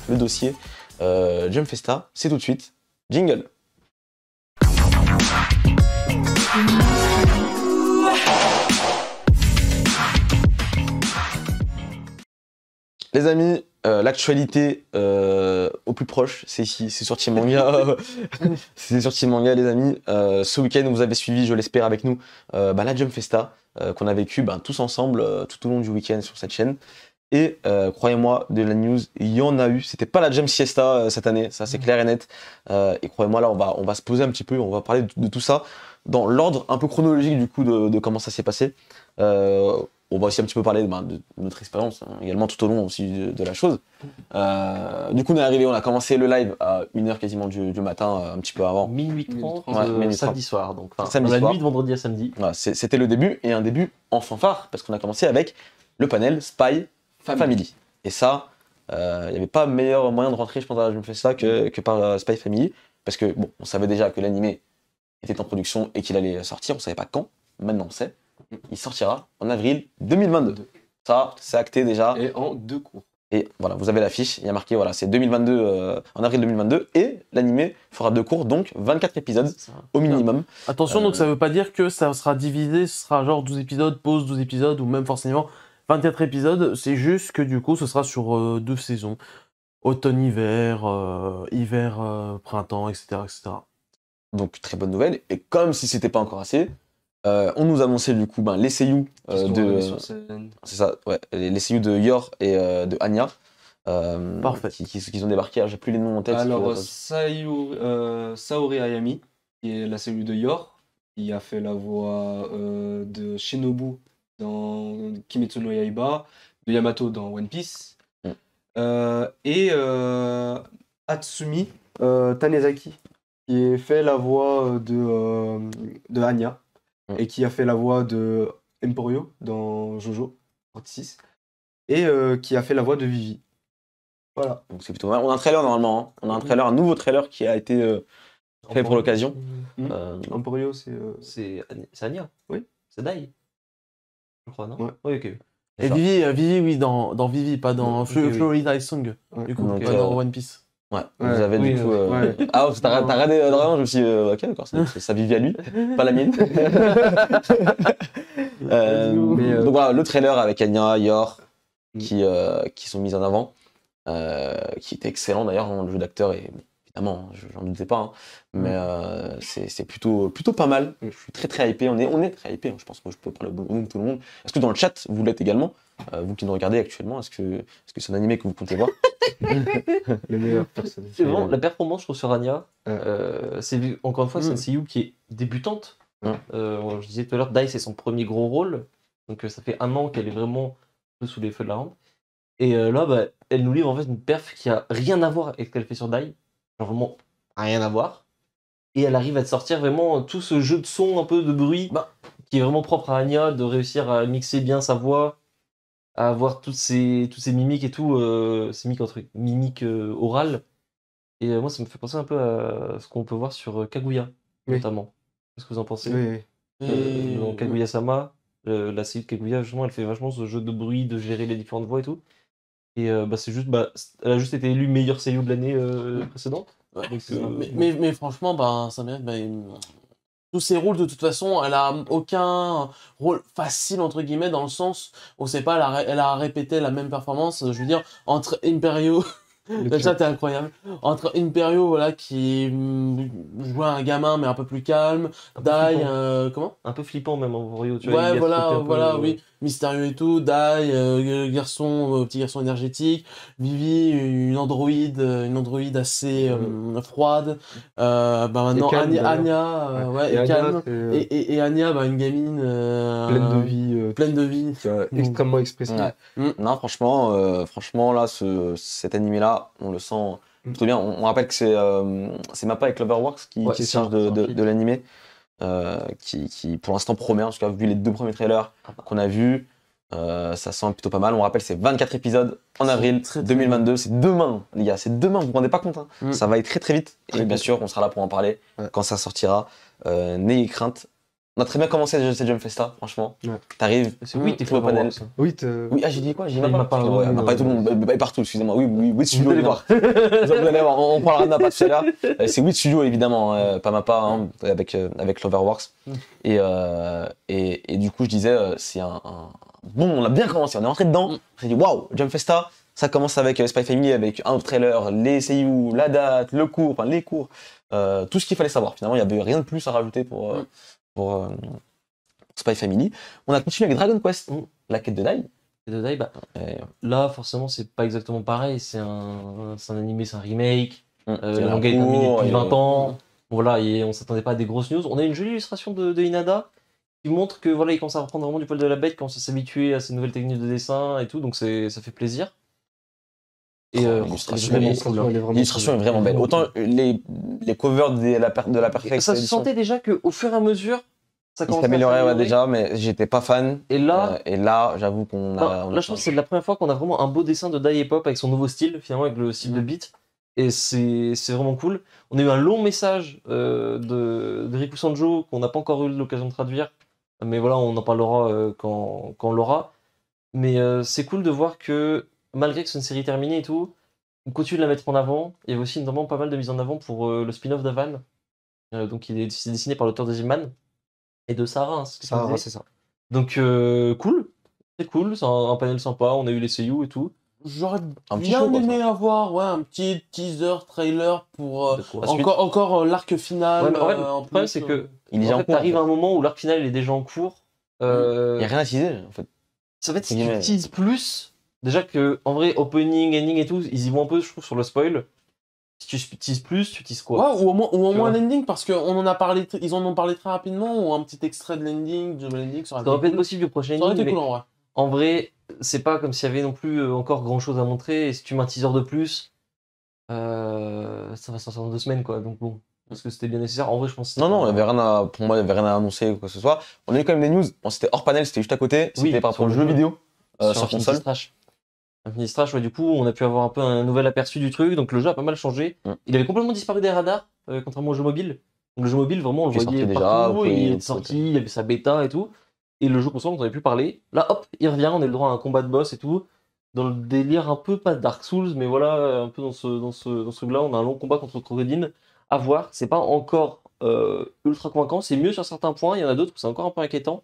Le dossier Jump Festa, c'est tout de suite. Jingle. Les amis, l'actualité au plus proche, c'est ici, c'est sur Team Manga. C'est sur Team Manga, les amis. Ce week-end, vous avez suivi, je l'espère, avec nous, la Jump Festa qu'on a vécu tous ensemble tout au long du week-end sur cette chaîne. Et croyez-moi, de la news, il y en a eu. C'était pas la Jump Siesta cette année, ça c'est clair et net. Et croyez-moi, là, on va se poser un petit peu, on va parler de tout ça dans l'ordre un peu chronologique du coup de comment ça s'est passé. On va aussi un petit peu parler de notre expérience également tout au long aussi de la chose. Du coup, on est arrivé, on a commencé le live à 1h quasiment du matin, un petit peu avant. Minuit 30, samedi soir. Donc, samedi la soir. nuit de vendredi à samedi. Voilà, c'était le début, et un début en fanfare, parce qu'on a commencé avec le panel Spy Family. Et ça, il n'y avait pas meilleur moyen de rentrer, je pense, à Je me fais ça que par Spy Family. Parce que, bon, on savait déjà que l'animé était en production et qu'il allait sortir, on ne savait pas quand. Maintenant, on sait. Il sortira en avril 2022. Ça, c'est acté déjà. Et en 2 cours. Et voilà, vous avez l'affiche, il y a marqué, voilà, c'est 2022, en avril 2022, et l'animé fera 2 cours, donc 24 épisodes au minimum. Attention, donc ça veut pas dire que ça sera divisé, ce sera genre 12 épisodes, pause 12 épisodes, ou même forcément 24 épisodes, c'est juste que du coup, ce sera sur 2 saisons. Automne-hiver, hiver-printemps, etc., etc. Donc, très bonne nouvelle, et comme si c'était pas encore assez, on nous annonçait du coup les seiyuu c'est ça, ouais, les seiyuu de Yor et de Anya. Parfait. Qui ont débarqué, j'ai plus les noms en tête. Alors, Saori Ayami, qui est la seiyuu de Yor, qui a fait la voix de Shinobu dans Kimetsu no Yaiba, de Yamato dans One Piece, et Hatsumi Tanezaki, qui a fait la voix de Anya, et qui a fait la voix de Emporio dans Jojo 36, et qui a fait la voix de Vivi. Voilà. Donc c'est plutôt mal. On a un trailer normalement, hein. On a un trailer, un nouveau trailer qui a été fait pour l'occasion. Emporio, c'est Anya. Oui. C'est Dai. Je crois, non? Ouais. Oui, ok. Et Vivi, oui, dans Vivi, pas dans Florida Ice Song, du coup, Donc, pas dans One Piece. Ouais, vous avez du coup. ouais. Ah, t'as regardé vraiment, je me suis dit, ok, d'accord, c'est sa Vivi à lui, pas la mienne. Donc voilà, le trailer avec Anya, Yor, qui sont mis en avant, qui était excellent d'ailleurs, le jeu d'acteur, et évidemment, j'en doutais pas, hein, mais c'est plutôt pas mal. Je suis très hypé, on est très hypé, hein, je pense que je peux parler au nom de tout le monde. Est-ce que dans le chat, vous l'êtes également? Vous qui nous regardez actuellement, est-ce que c'est un animé que vous comptez voir? Le meilleur personnage. C'est vraiment la performance, je trouve, sur Anya. Encore une fois, c'est une seiyuu qui est débutante. Je disais tout à l'heure, Dai, c'est son premier gros rôle. Donc ça fait 1 an qu'elle est vraiment un peu sous les feux de la rampe. Et là, elle nous livre en fait une perf qui a rien à voir avec ce qu'elle fait sur Dai. Genre vraiment rien à voir. Et elle arrive à te sortir vraiment tout ce jeu de son, un peu de bruit, qui est vraiment propre à Anya, de réussir à mixer bien sa voix, à avoir toutes ces mimiques et tout, ces mimiques orales. Et moi, ça me fait penser un peu à ce qu'on peut voir sur Kaguya, notamment. Qu'est-ce que vous en pensez? Dans Kaguya-sama, la série de Kaguya, justement, elle fait vachement ce jeu de bruit, de gérer les différentes voix et tout. Et c'est juste, elle a juste été élue meilleure seiyuu de l'année précédente. Ouais, donc, mais franchement, ça mérite. Tous ses rôles, de toute façon, elle a aucun rôle facile, entre guillemets, dans le sens où c'est pas, elle a répété la même performance, je veux dire, entre Imperio, le chat est incroyable, entre Imperio, voilà, qui jouait un gamin, mais un peu plus calme, Dai, comment? Un peu flippant, même, en Rio, tu vois. Ouais, voilà, oui, mystérieux et tout, Dai, petit garçon énergétique, Vivi, une androïde assez froide, maintenant Anya, et calme, et Anya, une gamine pleine de vie, extrêmement expressive. Ouais. Non, franchement, là, cet animé-là, on le sent plutôt bien. On rappelle que c'est Mappa et Cloverworks qui se chargent de l'animé. Qui pour l'instant promet, en tout cas vu les 2 premiers trailers qu'on a vus, ça sent plutôt pas mal. On rappelle, c'est 24 épisodes en avril 2022, c'est demain les gars, c'est demain, vous vous rendez pas compte, hein. Ça va être très vite, et bien sûr on sera là pour en parler quand ça sortira. N'ayez crainte, On a très bien commencé cette Jump Festa, franchement. Ouais. T'arrives, C'est oui, t'es tu vois, fort panel. Oui, Oui, ah, j'ai dit quoi? J'ai Il m'a pas Ouais, on a non, parlé tout le monde, et partout, excusez-moi. Oui, Studio, allez voir. Vous allez voir, on parlera de Mappa tout à l'heure. C'est Oui Studio, évidemment, pas Mappa, hein, avec l'Overworks. Et du coup, je disais, c'est bon, on a bien commencé, on est rentré dedans. On s'est dit, waouh, Jump Festa, ça commence avec Spy Family, avec un autre trailer, les seiyuu, la date, le cours, enfin les cours, tout ce qu'il fallait savoir. Finalement, il n'y avait rien de plus à rajouter pour Spy Family. On a continué avec Dragon Quest, la quête de Dai. Et de Dai, bah, là, forcément, c'est pas exactement pareil. C'est un animé, c'est un remake. Le manga est terminé depuis 20 ans. Voilà, et on s'attendait pas à des grosses news. On a une jolie illustration de Inada qui montre que voilà, il commence à reprendre vraiment du poil de la bête, il commence à s'habituer à ces nouvelles techniques de dessin et tout, donc ça fait plaisir. Et l'illustration est vraiment belle. Autant les covers de la Perfect ça se sentait déjà qu'au fur et à mesure, ça commençait à s'améliorer déjà, mais j'étais pas fan. Et là, j'avoue qu'on a. Là, je pense que c'est la première fois qu'on a vraiment un beau dessin de Dai et Pop avec son nouveau style, finalement, avec le style de beat. Et c'est vraiment cool. On a eu un long message de Riku Sanjo qu'on n'a pas encore eu l'occasion de traduire. Mais voilà, on en parlera quand on l'aura. Mais c'est cool de voir que, malgré que c'est une série terminée et tout, on continue de la mettre en avant. Il y avait aussi vraiment pas mal de mise en avant pour le spin-off d'Avan. Donc il est dessiné par l'auteur de Zimman et de Sarah. Hein, Sarah, c'est ça. Donc cool. C'est cool, c'est un panel sympa. On a eu les seiyuu et tout. J'aurais bien aimé avoir un petit teaser, trailer pour encore l'arc final. Ouais, le problème, c'est que t'arrives à un moment où l'arc final il est déjà en cours. Il n'y a rien à teaser, en fait. Ça va être si tu teases plus. Déjà que, en vrai, opening, ending et tout, ils y vont un peu, je trouve, sur le spoil. Si tu teases plus, tu teases quoi? Ouais, ou au moins l'ending, parce qu'ils en ont parlé très rapidement, ou un petit extrait de l'ending, du l'ending. Ça aurait été possible du prochain ending. Ça aurait été cool, en vrai. En vrai, c'est pas comme s'il y avait non plus encore grand chose à montrer. Et si tu mets un teaser de plus, ça va sortir dans 2 semaines, quoi. Donc bon, parce que c'était bien nécessaire. En vrai, je pense que non, pour moi, il n'y avait rien à annoncer ou quoi que ce soit. On a eu quand même des news. Bon, c'était hors panel, c'était juste à côté. C'était par rapport au jeu vidéo sur console. Infinity Strash, ouais, du coup, on a pu avoir un peu un nouvel aperçu du truc. Donc le jeu a pas mal changé. Il avait complètement disparu des radars, contrairement au jeu mobile. Donc le jeu mobile, vraiment, on le voyait partout. Il est sorti, il y avait sa bêta et tout. Et le jeu console, on n'en avait plus parlé. Là, hop, il revient, on a le droit à un combat de boss et tout. Dans le délire un peu, pas Dark Souls, mais voilà, un peu dans ce truc-là, on a un long combat contre Crocodile. À voir, c'est pas encore ultra convaincant, c'est mieux sur certains points, il y en a d'autres où c'est encore un peu inquiétant.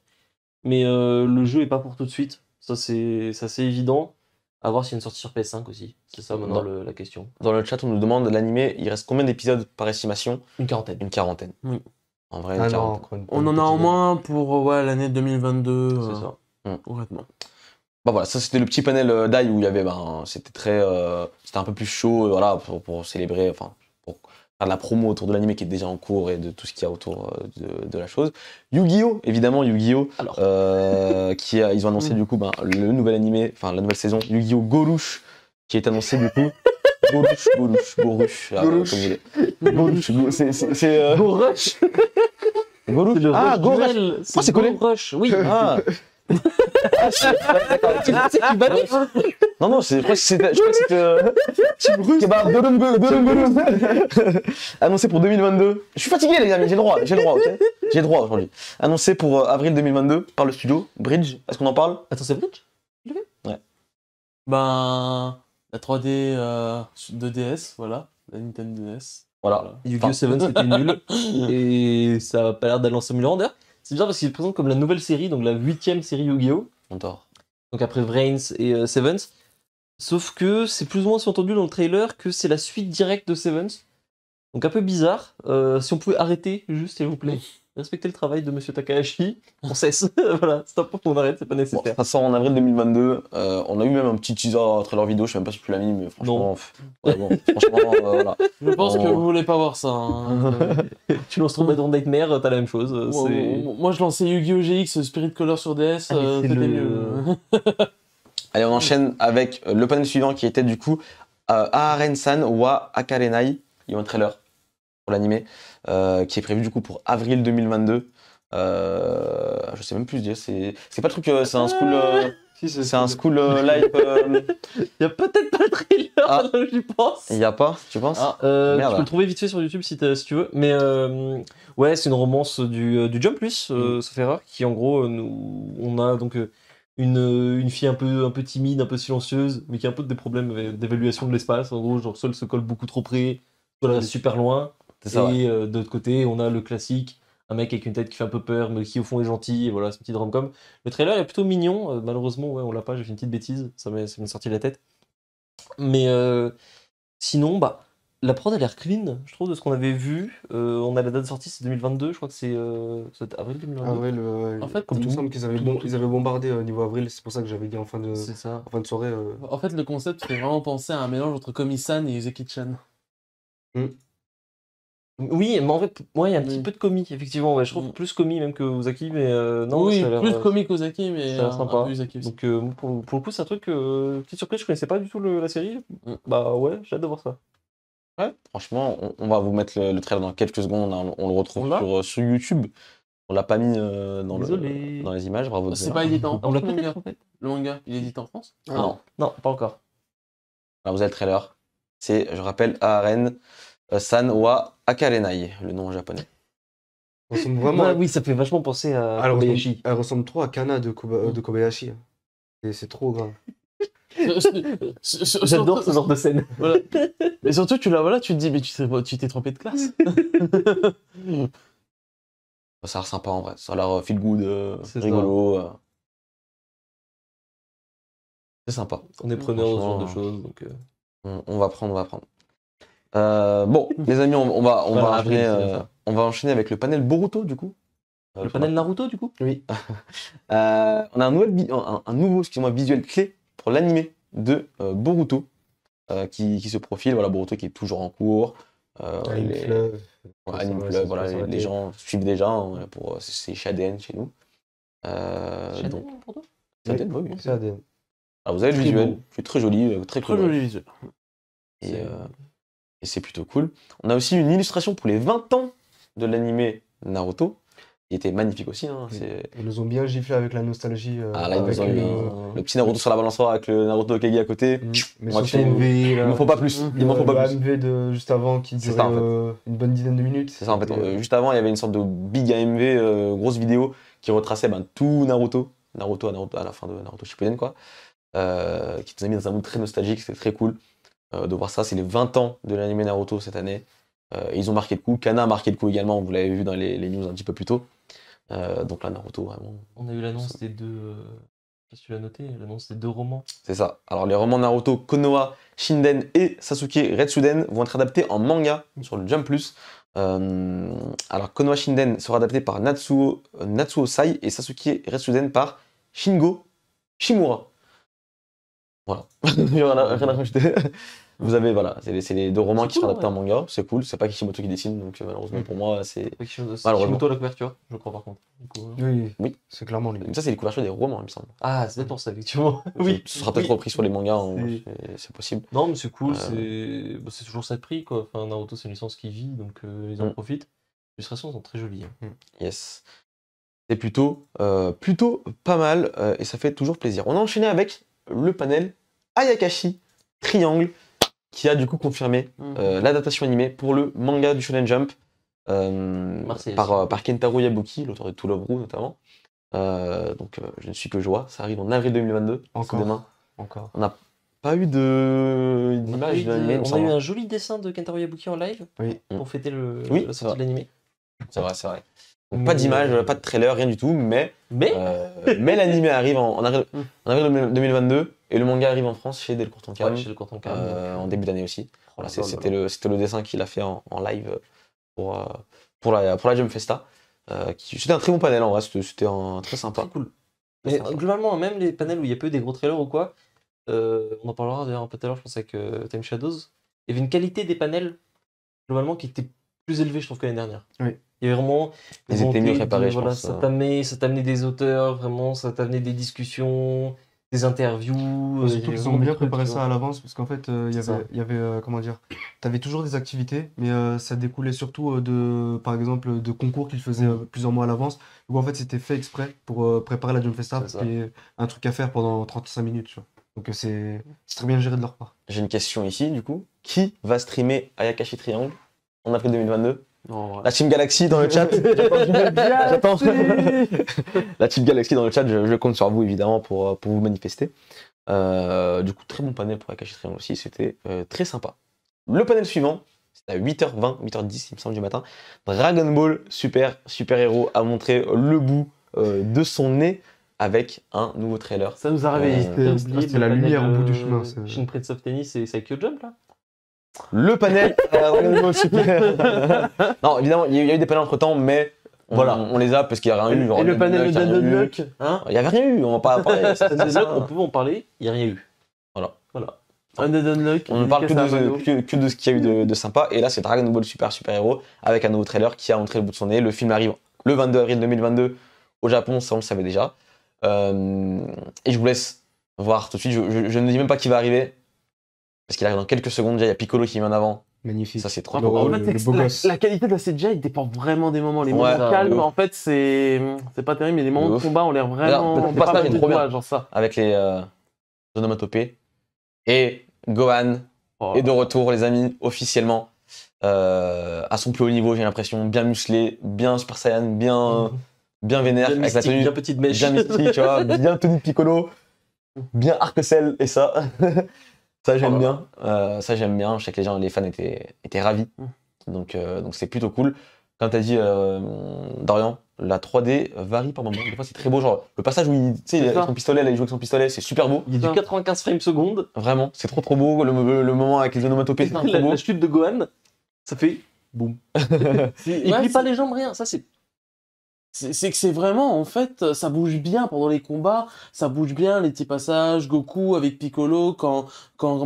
Mais le jeu est pas pour tout de suite, ça c'est évident. À voir s'il y a une sortie sur PS5 aussi, c'est ça maintenant la question. Dans le chat, on nous demande l'animé, il reste combien d'épisodes par estimation? Une quarantaine. Une quarantaine. Oui. En vrai, une quarantaine. On en a au moins pour l'année 2022. C'est ça. Honnêtement. Bah voilà, ça c'était le petit panel Dai où il y avait, c'était un peu plus chaud, voilà, pour célébrer, enfin, pour faire de la promo autour de l'anime qui est déjà en cours et de tout ce qu'il y a autour de la chose. Yu-Gi-Oh, évidemment, Yu-Gi-Oh, ils ont annoncé du coup le nouvel animé, enfin la nouvelle saison, Yu-Gi-Oh Gorush, qui est annoncé du coup. Gorush. C'est Gorush. Gorush. Ah, Gorush. C'est collé. Gorush, oui. Ah. Non, je crois que c'était annoncé pour 2022. Je suis fatigué les amis, j'ai le droit, ok. J'ai le droit aujourd'hui. Annoncé pour avril 2022 par le studio Bridge. Est-ce qu'on en parle? Attends, c'est Bridge? Ouais. La 3D de DS, voilà, la Nintendo DS. Voilà. Yu-Gi-Oh! 7 c'était nul et ça a pas l'air d'aller en s'améliorant d'ailleurs. C'est bizarre parce qu'il se présente comme la nouvelle série, donc la 8ème série Yu-Gi-Oh! On tord. Donc après Vrains et Sevens. Sauf que c'est plus ou moins entendu dans le trailer que c'est la suite directe de Sevens. Donc un peu bizarre. Si on pouvait arrêter, juste s'il vous plaît. Respectez le travail de Monsieur Takahashi. On cesse. Voilà, stop, on arrête, c'est pas nécessaire. Ça sort en avril 2022. On a eu même un petit teaser trailer vidéo, je sais même pas si tu l'as mis, mais franchement. Franchement, voilà. Je pense que vous voulez pas voir ça. Hein. Tu lances ton Bedroom Nightmare, t'as la même chose. Moi je lançais Yu-Gi-Oh! GX Spirit Color sur DS, c'était mieux. Allez, on enchaîne avec le panel suivant qui était du coup Aharen-san wa Akarenai. Il y a un trailer pour l'animé qui est prévu du coup pour avril 2022. Je sais même plus dire, c'est pas le truc, c'est un school. C'est un school live. Il y a peut-être pas le trailer, j'y pense. Il y a pas, tu penses? Tu peux le trouver vite fait sur YouTube si tu veux. Mais Ouais, c'est une romance du Jump Plus, sauf erreur, qui en gros, on a donc une fille un peu timide, un peu silencieuse, mais qui a un peu des problèmes d'évaluation de l'espace. En gros, genre, soit elle se colle beaucoup trop près, soit elle reste super loin. C'est ça, ouais. Et de l'autre côté, on a le classique, un mec avec une tête qui fait un peu peur, mais qui au fond est gentil, et voilà, c'est une petite rom-com. Le trailer est plutôt mignon, malheureusement, ouais, on l'a pas, j'ai fait une petite bêtise, ça m'est sorti de la tête. Mais sinon, bah, la prod a l'air clean, je trouve, de ce qu'on avait vu. On a la date de sortie, c'est 2022, je crois que c'est avril 2022. Avril, En fait, il me tout- semble qu'ils avaient, ils avaient bombardé au niveau avril, c'est pour ça que j'avais dit en fin de C'est ça. soirée. En fait, le concept fait vraiment penser à un mélange entre Komi-san et Uzaki-chan. Oui, mais en fait, ouais, il y a un petit Oui. peu de comique, effectivement. Ouais, je trouve plus comique même que Ozaki, mais non, oui, ça a l'air, plus comique Ozaki, mais ça a l'air un sympa. peu Uzaki aussi. Donc, pour le coup, c'est un truc, petite surprise, je connaissais pas du tout la série. Bah ouais, j'ai hâte de voir ça. Ouais, franchement, on va vous mettre le trailer dans quelques secondes. On le retrouve On l'a sur YouTube. On l'a pas mis Désolé. dans les images, bravo. C'est pas édité en On France, l'a le manga. peut-être en fait. Le manga, il est édité en France? Non. Non, pas encore. Alors, vous avez le trailer. C'est, je rappelle, Aren San wa Akarenai, le nom en japonais. Elle ressemble vraiment. Ouais, oui, ça fait vachement penser à Kobayashi. Elle ressemble trop à Kana de Kobayashi. Et c'est trop grave. J'adore ce genre de scène. Voilà. Mais surtout, tu te dis, mais tu t'es trompé de classe. Ça a l'air sympa en vrai. Ça a l'air feel good, C'est ça. rigolo. C'est sympa. On est preneur de ce genre de Franchement, choses. Donc, On va prendre. Bon, les amis, on va enchaîner avec le panel Boruto du coup. le panel Naruto, du coup? Oui. On a un nouveau excusez-moi, visuel clé pour l'animé de Boruto qui se profile. Voilà, Boruto qui est toujours en cours. Anime Fleuve. Anime Ouais, Club, ça voilà, se passe les gens suivent déjà. Hein, c'est Shaden chez nous. Donc, pour toi? Shaden, oui. C'est ADN. Alors, vous avez le Très visuel, beau. qui est très joli, très Très coloré. joli visuel. Et c'est plutôt cool. On a aussi une illustration pour les 20 ans de l'animé Naruto, qui était magnifique aussi. Hein, Ils nous ont bien giflé avec la nostalgie. Ah là, ils avec nous ont eu le petit Naruto sur la balançoire avec le Naruto Okage à côté. Mais Moi, sur tu- MV, Il m'en faut pas plus. Il m'en faut pas plus. MV de juste avant qui C'est durait ça, en fait. une bonne dizaine de minutes. C'est ça en fait. Juste avant, il y avait une sorte de big AMV, grosse vidéo, qui retraçait tout Naruto. Naruto à la fin de Naruto Shippuden, quoi. Qui nous a mis dans un mood très nostalgique, c'était très cool de voir ça. C'est les 20 ans de l'anime Naruto cette année. Et ils ont marqué le coup. Kana a marqué le coup également, vous l'avez vu dans les news un petit peu plus tôt. Donc là, Naruto, vraiment. On a eu l'annonce des deux. Je sais pas si tu l'as noté, l'annonce des deux romans. C'est ça. Alors les romans Naruto, Konoha, Shinden et Sasuke Retsuden vont être adaptés en manga sur le Jump Plus. Alors Konoha Shinden sera adapté par Natsuo Sai et Sasuke Retsuden par Shingo Shimura. Voilà. Il y aura rien à rajouter. Vous avez, voilà, c'est les deux romans C'est qui seront cool, adaptés ouais. en manga. C'est cool. C'est pas Kishimoto qui dessine, donc malheureusement pour moi, c'est. C'est Malheureusement. Kishimoto à la couverture, je crois par contre. Du coup, Oui, Oui. c'est clairement lui. Ça, c'est les couvertures des romans, il me semble. Ah, c'est peut-être pour ça, effectivement. Oui. Ce sera peut-être Oui. repris sur les mangas, hein, C'est- c'est possible. Non, mais c'est cool, Euh, c'est toujours ça de prix, quoi. Enfin, Naruto, c'est une licence qui vit, donc ils en Mm. profitent. Les illustrations sont très jolies. Hein. Yes. C'est plutôt pas mal et ça fait toujours plaisir. On a enchaîné avec le panel Ayakashi Triangle qui a du coup confirmé l'adaptation animée pour le manga du Shonen Jump Marseille par Kentaro Yabuki, l'auteur de To Love Ru notamment. Donc je ne suis que joie. Ça arrive en avril 2022. C'est Encore. demain. Encore. On n'a pas eu d'image de l'animé. il me On a semble. eu un joli dessin de Kentaro Yabuki en live Oui. pour fêter Oui, la c'est sortie de l'animé. C'est vrai, c'est vrai. Donc, pas d'image, pas de trailer, rien du tout, mais Mais mais l'animé arrive en avril 2022 et le manga arrive en France chez Delcourt Tonkam chez le Courton en début d'année aussi. Voilà, Oh là c'était là. le dessin qu'il a fait en live pour la Jump Festa. C'était un très bon très sympa. Très cool. Mais globalement, même les panels où il y a peu des gros trailers ou quoi, on en parlera d'ailleurs un peu tout à l'heure, je pense, avec Time Shadows, il y avait une qualité des panels, globalement, qui était plus élevée, je trouve, que l'année dernière. Oui. Il y avait vraiment... Ils étaient mieux préparés, je voilà, pense. ça t'amenait des auteurs, vraiment, ça t'amenait des discussions, des interviews. Surtout qu'ils ont bien préparé ça à l'avance parce qu'en fait, C'est ça. il y avait comment dire, t'avais toujours des activités, mais ça découlait surtout par exemple, de concours qu'ils faisaient plusieurs mois à l'avance. Donc en fait, c'était fait exprès pour préparer la Jump Festa, C'est parce ça. qu'il y ait un truc à faire pendant 35 minutes, tu vois. Donc c'est très bien géré de leur part. J'ai une question ici, du coup. Qui va streamer Ayakashi Triangle en avril 2022? Non, ouais. La Team Galaxy dans le chat. J'attends. La Team Galaxy dans le chat, je compte sur vous évidemment pour vous manifester. Du coup, très bon panel pour Akashi Triangle aussi, c'était très sympa. Le panel suivant, c'est à 8h20, 8h10 il me semble du matin. Dragon Ball Super Héros a montré le bout de son nez avec un nouveau trailer. Ça nous a réveillé. T'as oublié c'était la lumière au bout du chemin. Shin Prince of Tennis et Psycho Jump là. Le panel Dragon Ball Super. Non, évidemment, il y a eu des panels entre temps, mais voilà, on les a parce qu'il n'y a rien eu. Genre, Et le panel de il y a rien Dundon eu. Luck, hein? Il n'y avait rien eu, on va pas parler. On pouvait en parler, il n'y a rien eu. Voilà. Un Dundon Luck. On ne parle que de ce qu'il y a eu de sympa. Et là, c'est Dragon Ball Super Héros avec un nouveau trailer qui a montré le bout de son nez. Le film arrive le 22 avril 2022 au Japon, ça on le savait déjà. Et je vous laisse voir tout de suite. Je ne dis même pas qui va arriver parce qu'il arrive dans quelques secondes. Déjà, il y a Piccolo qui vient en avant. Magnifique. Ça, c'est trop Le- cool. En le fait, beau gosse. la qualité de la CGI dépend vraiment des moments. Les Ouais, moments ça, calmes, de ouf. en fait, c'est pas terrible, mais les moments De de ouf. combat ont l'air vraiment. D'ailleurs, le passage est trop bien. Genre ça. Avec les onomatopées. Et Gohan Oh. est de retour, les amis, officiellement. À son plus haut niveau, j'ai l'impression. Bien musclé, bien Super Saiyan, bien vénère. Bien avec la mystique, tenue. bien petite mèche. Bien mystique, tu vois, bien tenue de Piccolo, bien Arc-Cell, et ça, ça j'aime bien. Ça j'aime bien. Je sais que les fans étaient ravis. Donc c'est plutôt cool. Comme tu as dit, Dorian, la 3D varie par moment. Des fois c'est très beau. Genre le passage où il, tu sais, il a ça. son pistolet, là, il joue avec son pistolet, c'est super beau. Il y a du 95 frames secondes. Vraiment, c'est trop beau. Le moment avec les onomatopées, c'est trop beau. La chute de Gohan, ça fait boum. Il Ouais, plie pas les jambes, rien. Ça c'est. C'est que c'est vraiment, en fait, ça bouge bien pendant les combats, ça bouge bien les petits passages, Goku avec Piccolo, comment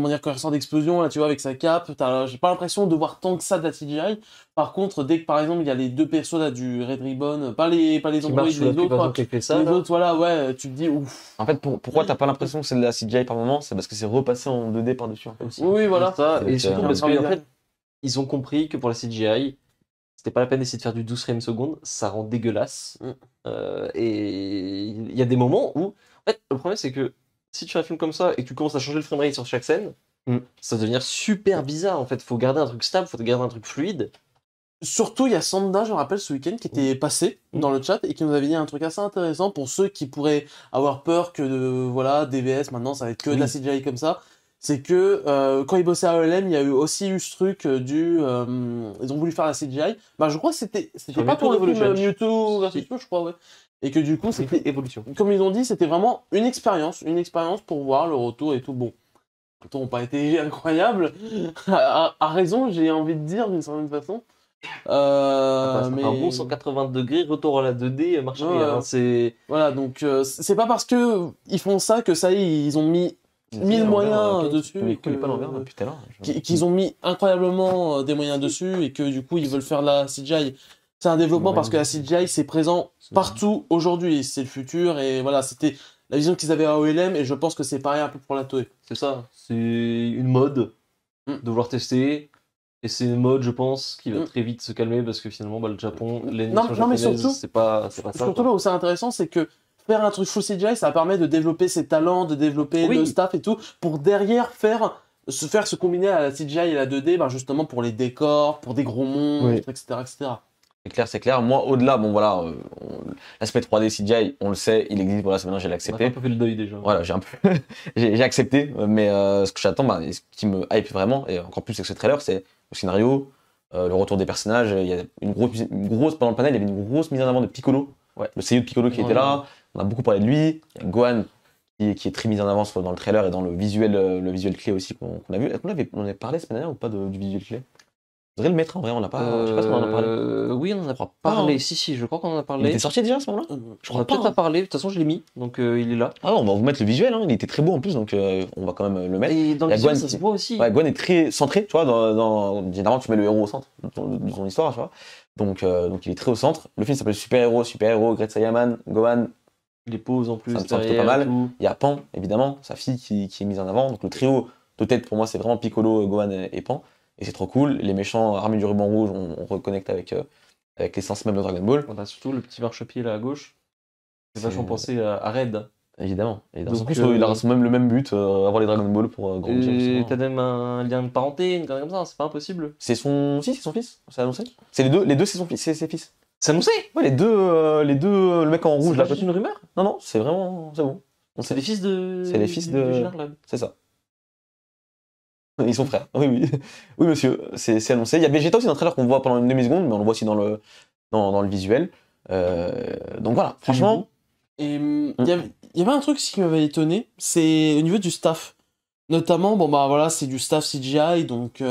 dire, quand il ressort d'explosion, là, tu vois, avec sa cape, j'ai pas l'impression de voir tant que ça de la CGI. Par contre, dès que, par exemple, il y a les deux persos, là, du Red Ribbon, pas les Qui androïdes, marche les sous la pub, autres, qui fait ça. les là. autres, voilà, ouais, tu te dis, ouf. En fait, pourquoi t'as pas l'impression que c'est de la CGI par moment? C'est parce que c'est repassé en 2D par-dessus, en fait, aussi. Oui, voilà. Ça, Donc, et surtout parce euh, qu'en fait, ils ont compris que pour la CGI, c'était pas la peine d'essayer de faire du 12 frames secondes, ça rend dégueulasse. Et il y a des moments où. En fait, le problème, c'est que si tu fais un film comme ça et que tu commences à changer le framerate sur chaque scène, ça va devenir super bizarre. En fait, faut garder un truc stable, faut garder un truc fluide. Surtout, il y a Sanda, je me rappelle, ce week-end, qui était passé dans le chat et qui nous avait dit un truc assez intéressant pour ceux qui pourraient avoir peur que, voilà, DVS, maintenant, ça va être que de la CGI comme ça. C'est que quand ils bossaient à OLM, il y a aussi eu ce truc ils ont voulu faire la CGI. Bah, je crois que c'était pas Mewtwo pour le film Revolution. Mewtwo versus Mew, je crois, ouais. Et que du coup, c'était, Évolution. comme ils ont dit, c'était vraiment une expérience pour voir le retour et tout. Bon, les retours n'ont pas été incroyables. à raison, j'ai envie de dire, d'une certaine façon. Mais Un bon 180 degrés, retour à la 2D, marche Ouais, arrière, ouais. hein, c'est. voilà, donc c'est pas parce que ils font ça que ça y est, ils ont mis 1000 moyens dessus. Tu et que- connais pas l'envers depuis tout à l'heure. qu'ils ont mis incroyablement des moyens dessus et que du coup ils veulent faire de la CGI. C'est un développement parce que la CGI c'est présent partout aujourd'hui, c'est le futur et voilà, c'était la vision qu'ils avaient à OLM et je pense que c'est pareil un peu pour la Toei. C'est ça. C'est une mode de vouloir tester. Et c'est une mode, je pense, qui va très vite se calmer parce que finalement, le Japon, l'animation Non, mais japonaise, surtout- c'est pas ça. Surtout quoi. là où c'est intéressant, c'est que faire un truc full CGI, ça permet de développer ses talents, de développer Oui. le staff et tout, pour derrière se combiner à la CGI et la 2D, bah justement pour les décors, pour des gros monstres, Oui. etc., etc. C'est clair. Moi, au-delà, bon voilà, l'aspect 3D CGI, on le sait, il existe, voilà, c'est maintenant j'ai On a un accepté. peu fait le deuil déjà. Voilà, j'ai un peu, j'ai accepté, mais ce que j'attends, et ce qui me hype vraiment, et encore plus avec ce trailer, c'est le scénario, le retour des personnages. Il y a une grosse pendant le panel, il y avait une grosse mise en avant de Piccolo, le seiyuu de Piccolo qui était là. On a beaucoup parlé de lui. Il y a Gohan qui est très mis en avant dans le trailer et dans le visuel clé aussi qu'on a vu. Est-ce qu'on on avait parlé cette manière ou pas du visuel clé? On devrait le mettre en vrai, on l'a pas. Je sais pas si on en a parlé. Oui, on en a pas, parlé. hein. Si, je crois qu'on en a Il parlé. était sorti déjà à ce moment-là? Je On crois a peut-être pas. pas parlé. De toute façon, je l'ai mis, donc il est là. Ah non, on va vous mettre le visuel, hein. Il était très beau en plus, donc on va quand même le mettre. Et dans Il y a le visuel, Gohan ça qui- se voit aussi. Ouais, Gohan est très centré, tu vois, généralement tu mets le héros au centre de son histoire, tu vois. Donc il est très au centre. Le film s'appelle Super Héros, Great Saiyaman, Gohan. Les poses en plus, Ça me semble derrière, pas mal. tout. Il y a Pan, évidemment, sa fille qui est mise en avant. Donc le trio de tête pour moi c'est vraiment Piccolo, Gohan et Pan. Et c'est trop cool. Les méchants armés du ruban rouge, on reconnecte avec l'essence même de Dragon Ball. On a surtout le petit marchepied là à gauche. C'est C'est- vachement pensé à Red. Évidemment. Donc, Il a même le même but, avoir les Dragon Ball pour grandir. Et justement. t'as même un lien de parenté, une connerie comme ça, c'est pas impossible. C'est son fils, c'est annoncé. C'est les deux c'est son fils, c'est ses fils. C'est annoncé? Ouais, les deux, le mec en rouge C'est là. pas juste une rumeur? Non, c'est vraiment, c'est bon. C'est les fils de. C'est les fils du de- général. C'est ça. Ils sont frères. Oui, oui. Oui, monsieur, c'est annoncé. Il y a Vegeta aussi dans le trailer qu'on voit pendant une demi-seconde, mais on le voit aussi dans le visuel. Donc voilà, franchement. Et il y avait un truc aussi qui m'avait étonné, c'est au niveau du staff. Notamment, bon bah voilà, c'est du staff CGI, donc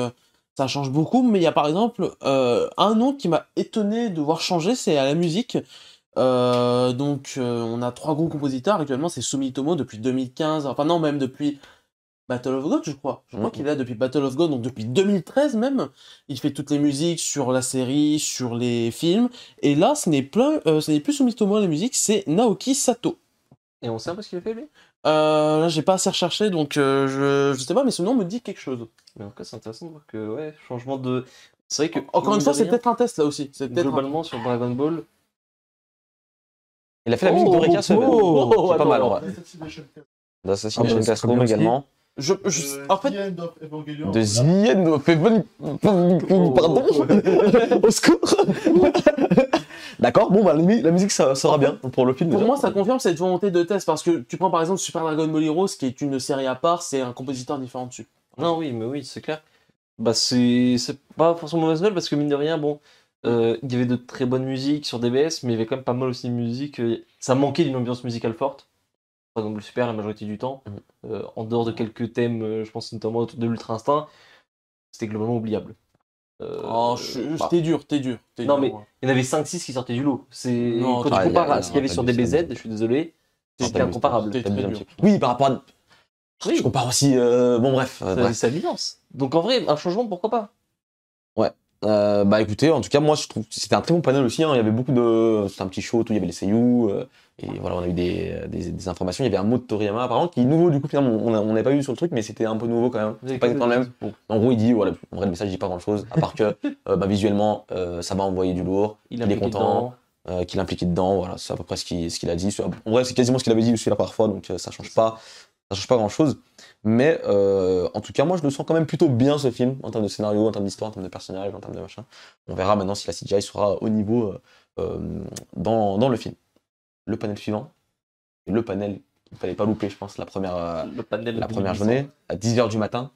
ça change beaucoup, mais il y a par exemple un nom qui m'a étonné de voir changer, c'est à la musique. On a 3 gros compositeurs, actuellement c'est Sumitomo depuis 2015, enfin non, même depuis Battle of God, je crois. Je crois qu'il est là depuis Battle of God, donc depuis 2013 même. Il fait toutes les musiques sur la série, sur les films. Et là, ce n'est plus Sumitomo la musique, c'est Naoki Sato. Et on sait un peu ce qu'il a fait lui? Là, j'ai pas assez recherché, donc je sais pas, mais ce nom me dit quelque chose. Mais en tout cas, c'est intéressant de voir que, ouais, changement de. C'est vrai que. Encore une mine fois, de c'est rien, peut-être un test là aussi. C'est peut-être globalement, sur Dragon Ball, Il a fait la musique d'Eureka Seven. C'est pas mal, en vrai. D'Assassination c'est Classroom très bien aussi. également. En fait, The End of Evangelion. De The End of Evangelion. Pardon. Au secours. D'accord, bon, bah, la musique, ça sera bien pour le film. pour déjà. moi, ça confirme cette volonté de test, parce que tu prends par exemple Super Dragon Ball Heroes, qui est une série à part, c'est un compositeur différent dessus. non, oui, mais oui, c'est clair. Bah, c'est pas forcément mauvaise nouvelle parce que, mine de rien, bon, il y avait de très bonnes musiques sur DBS, mais il y avait quand même pas mal aussi de musique. Ça manquait d'une ambiance musicale forte. Dragon Ball Super, la majorité du temps. En dehors de quelques thèmes, je pense notamment autour de l'Ultra Instinct, c'était globalement oubliable. T'es dur. Non, mais il y en avait 5-6 qui sortaient du lot. Non, Quand ah, tu compares il y a- à ce qu'il y avait t'as sur abusé, DBZ, t'as abusé. je suis désolé, c'était T'as abusé, incomparable. t'as t'as abusé un dur. petit peu. Oui, par rapport à. Je compare aussi. Bon, bref. C'est l'évidence. Donc en vrai, un changement, pourquoi pas? Bah écoutez, en tout cas, moi je trouve que c'était un très bon panel aussi. Hein. Il y avait beaucoup de. C'était un petit show, tout. Il y avait les seiyuu. Et voilà, on a eu des informations. Il y avait un mot de Toriyama apparemment qui est nouveau du coup. Finalement, on n'avait pas vu sur le truc, mais c'était un peu nouveau quand même. C'est pas exactement le même. En gros, il dit voilà, en vrai, le message dit pas grand chose. À part que visuellement, ça m'a envoyé du lourd. Il est content. Qu'il est impliqué dedans. Voilà, c'est à peu près ce qu'il a dit. En vrai, c'est quasiment ce qu'il avait dit aussi la première fois. Donc ça change pas grand chose. Mais en tout cas, moi je le sens quand même plutôt bien ce film, en termes de scénario, en termes d'histoire, en termes de personnages, en termes de machin. On verra maintenant si la CGI sera au niveau dans le film. Le panel suivant, le panel qu'il fallait pas louper, je pense, la première journée, à 10h du matin.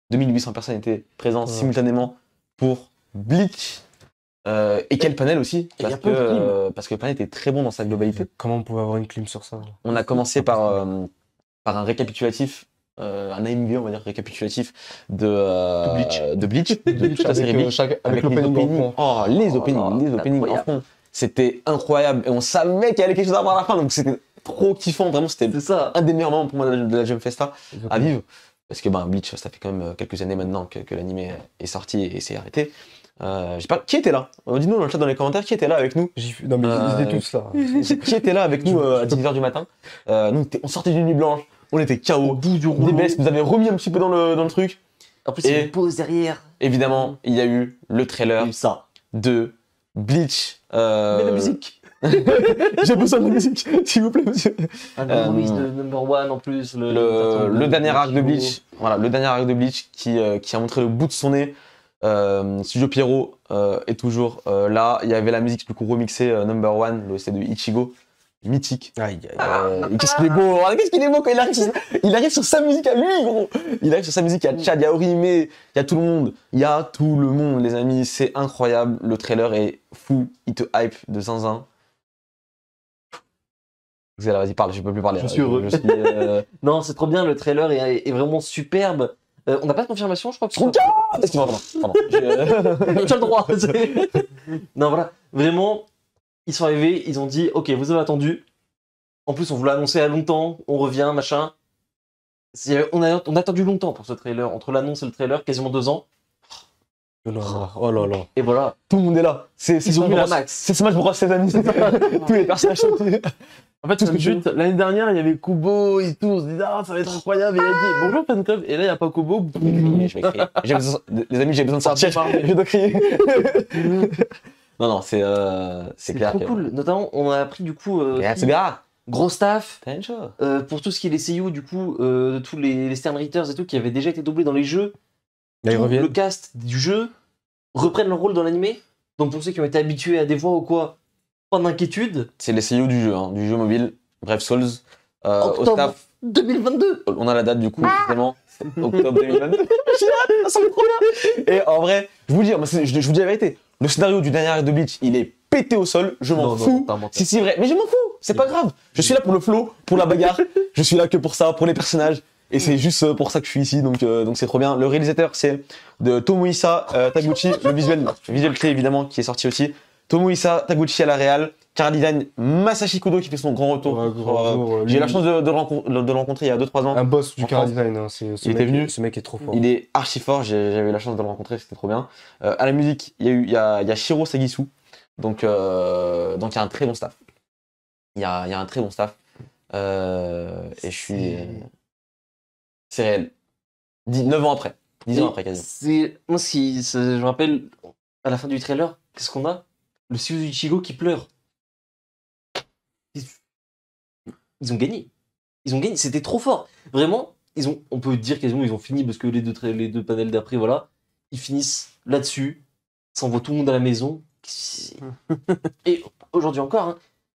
2800 personnes étaient présentes simultanément pour Bleach. Et quel panel aussi, parce que le panel était très bon dans sa globalité. Comment on pouvait avoir une clim sur ça? On a commencé par un récapitulatif, un AMV, on va dire, récapitulatif de Bleach, de toute la série Bleach, avec les l'opening en openings. fond. Oh, les openings en fond. C'était incroyable et on savait qu'il y avait quelque chose à voir à la fin, donc c'était trop kiffant. Vraiment, c'était C'est ça. un des meilleurs moments pour moi de la Jump Festa à vivre. Parce que Bleach, ça fait quand même quelques années maintenant que l'anime est sorti et s'est arrêté. Je sais pas, qui était là? Dis-nous dans le chat, dans les commentaires, qui était là avec nous? Non, mais ils étaient tous là. Qui était là avec nous à 10h du matin? Nous, on sortait d'une nuit blanche, on était KO. Bout du rouleau. DBS nous avait remis un petit peu dans le truc. En plus, il y a une pause derrière. Évidemment, il y a eu le trailer Et ça. de Bleach. Mais la musique. J'ai besoin de musique, s'il vous plaît, monsieur. Un remix de Number One en plus. Le dernier arc de Bleach. Voilà, le dernier arc de Bleach qui a montré le bout de son nez. Studio Pierrot est toujours là. Il y avait la musique du coup remixée Number One, l'OST de Ichigo. Mythique. Qu'est-ce qu'il est beau, qu'est-ce qu'il est beau quand il arrive sur sa musique à lui, gros. Il arrive sur sa musique, il y a Chad, il y a Orihime, il y a tout le monde. Il y a tout le monde, les amis. C'est incroyable. Le trailer est fou. Il te hype de zinzin. Vas-y, parle, je peux plus parler. Je suis heureux. Non, c'est trop bien, le trailer est vraiment superbe. On n'a pas de confirmation, je crois que Excuse-moi, pardon. Tu as le droit. Non, voilà. Vraiment, ils sont arrivés, ils ont dit ok, vous avez attendu. En plus, on vous l'a annoncé il y a longtemps, on revient, machin. On a attendu longtemps pour ce trailer. Entre l'annonce et le trailer, quasiment 2 ans. Oh là là. Et voilà. Tout le monde est là. Ils ont mis la max. C'est Smash Bros, ses amis. Tous les personnages sont. En fait, tout de suite, l'année dernière, il y avait Kubo et tout, on se disait, ah, ça va être incroyable, et il a dit, bonjour fan club, et là, il n'y a pas Kubo. Je vais crier. Les amis, j'ai besoin de sortir, je dois crier. Non, c'est clair. C'est trop cool. Notamment, on a appris du coup. Yatsuga. gros staff. Tencho. Pour tout ce qui est les seiyuu, du coup, tous les Stern Readers et tout, qui avaient déjà été doublés dans les jeux, Là, ils tout reviennent. le cast du jeu reprennent leur rôle dans l'animé. Donc pour ceux qui ont été habitués à des voix ou quoi, pas d'inquiétude. C'est les CEO du jeu mobile, bref, Souls. Au Octobre staff, 2022. on a la date du coup, justement, octobre 2022. J'ai hâte, ça va être trop bien. Et en vrai, je vous dis, je vous dis la vérité, le scénario du dernier arc de Bleach, il est pété au sol, je m'en fous. Si c'est vrai, mais je m'en fous, c'est pas grave. Je suis là pour le flow, pour la bagarre, je suis là que pour ça, pour les personnages. Et c'est juste pour ça que je suis ici, donc c'est trop bien. Le réalisateur, c'est de Tomohisa Taguchi, le visuel clé évidemment, qui est sorti aussi. Tomohisa Taguchi à la réal, car design Masashi Kudo qui fait son grand retour. Ouais, grand retour, J'ai eu la lui- chance de le rencontrer il y a 2-3 ans. Un boss du En car France. design. Hein. Il était venu. Ce mec est trop fort. Il est archi fort, j'avais eu la chance de le rencontrer, c'était trop bien. À la musique, il y a Shiro Sagisu, donc il y a un très bon staff. Il y a un très bon staff. Et je suis... C'est réel. 9 ans après. 10 ans après quasiment. Moi, je me rappelle, à la fin du trailer, qu'est-ce qu'on a? Le CEO Ichigo qui pleure. Ils ont gagné. Ils ont gagné, c'était trop fort. Vraiment, on peut dire quasiment ils ont fini parce que les deux panels d'après, voilà, ils finissent là-dessus. Ça envoie tout le monde à la maison. Et aujourd'hui encore,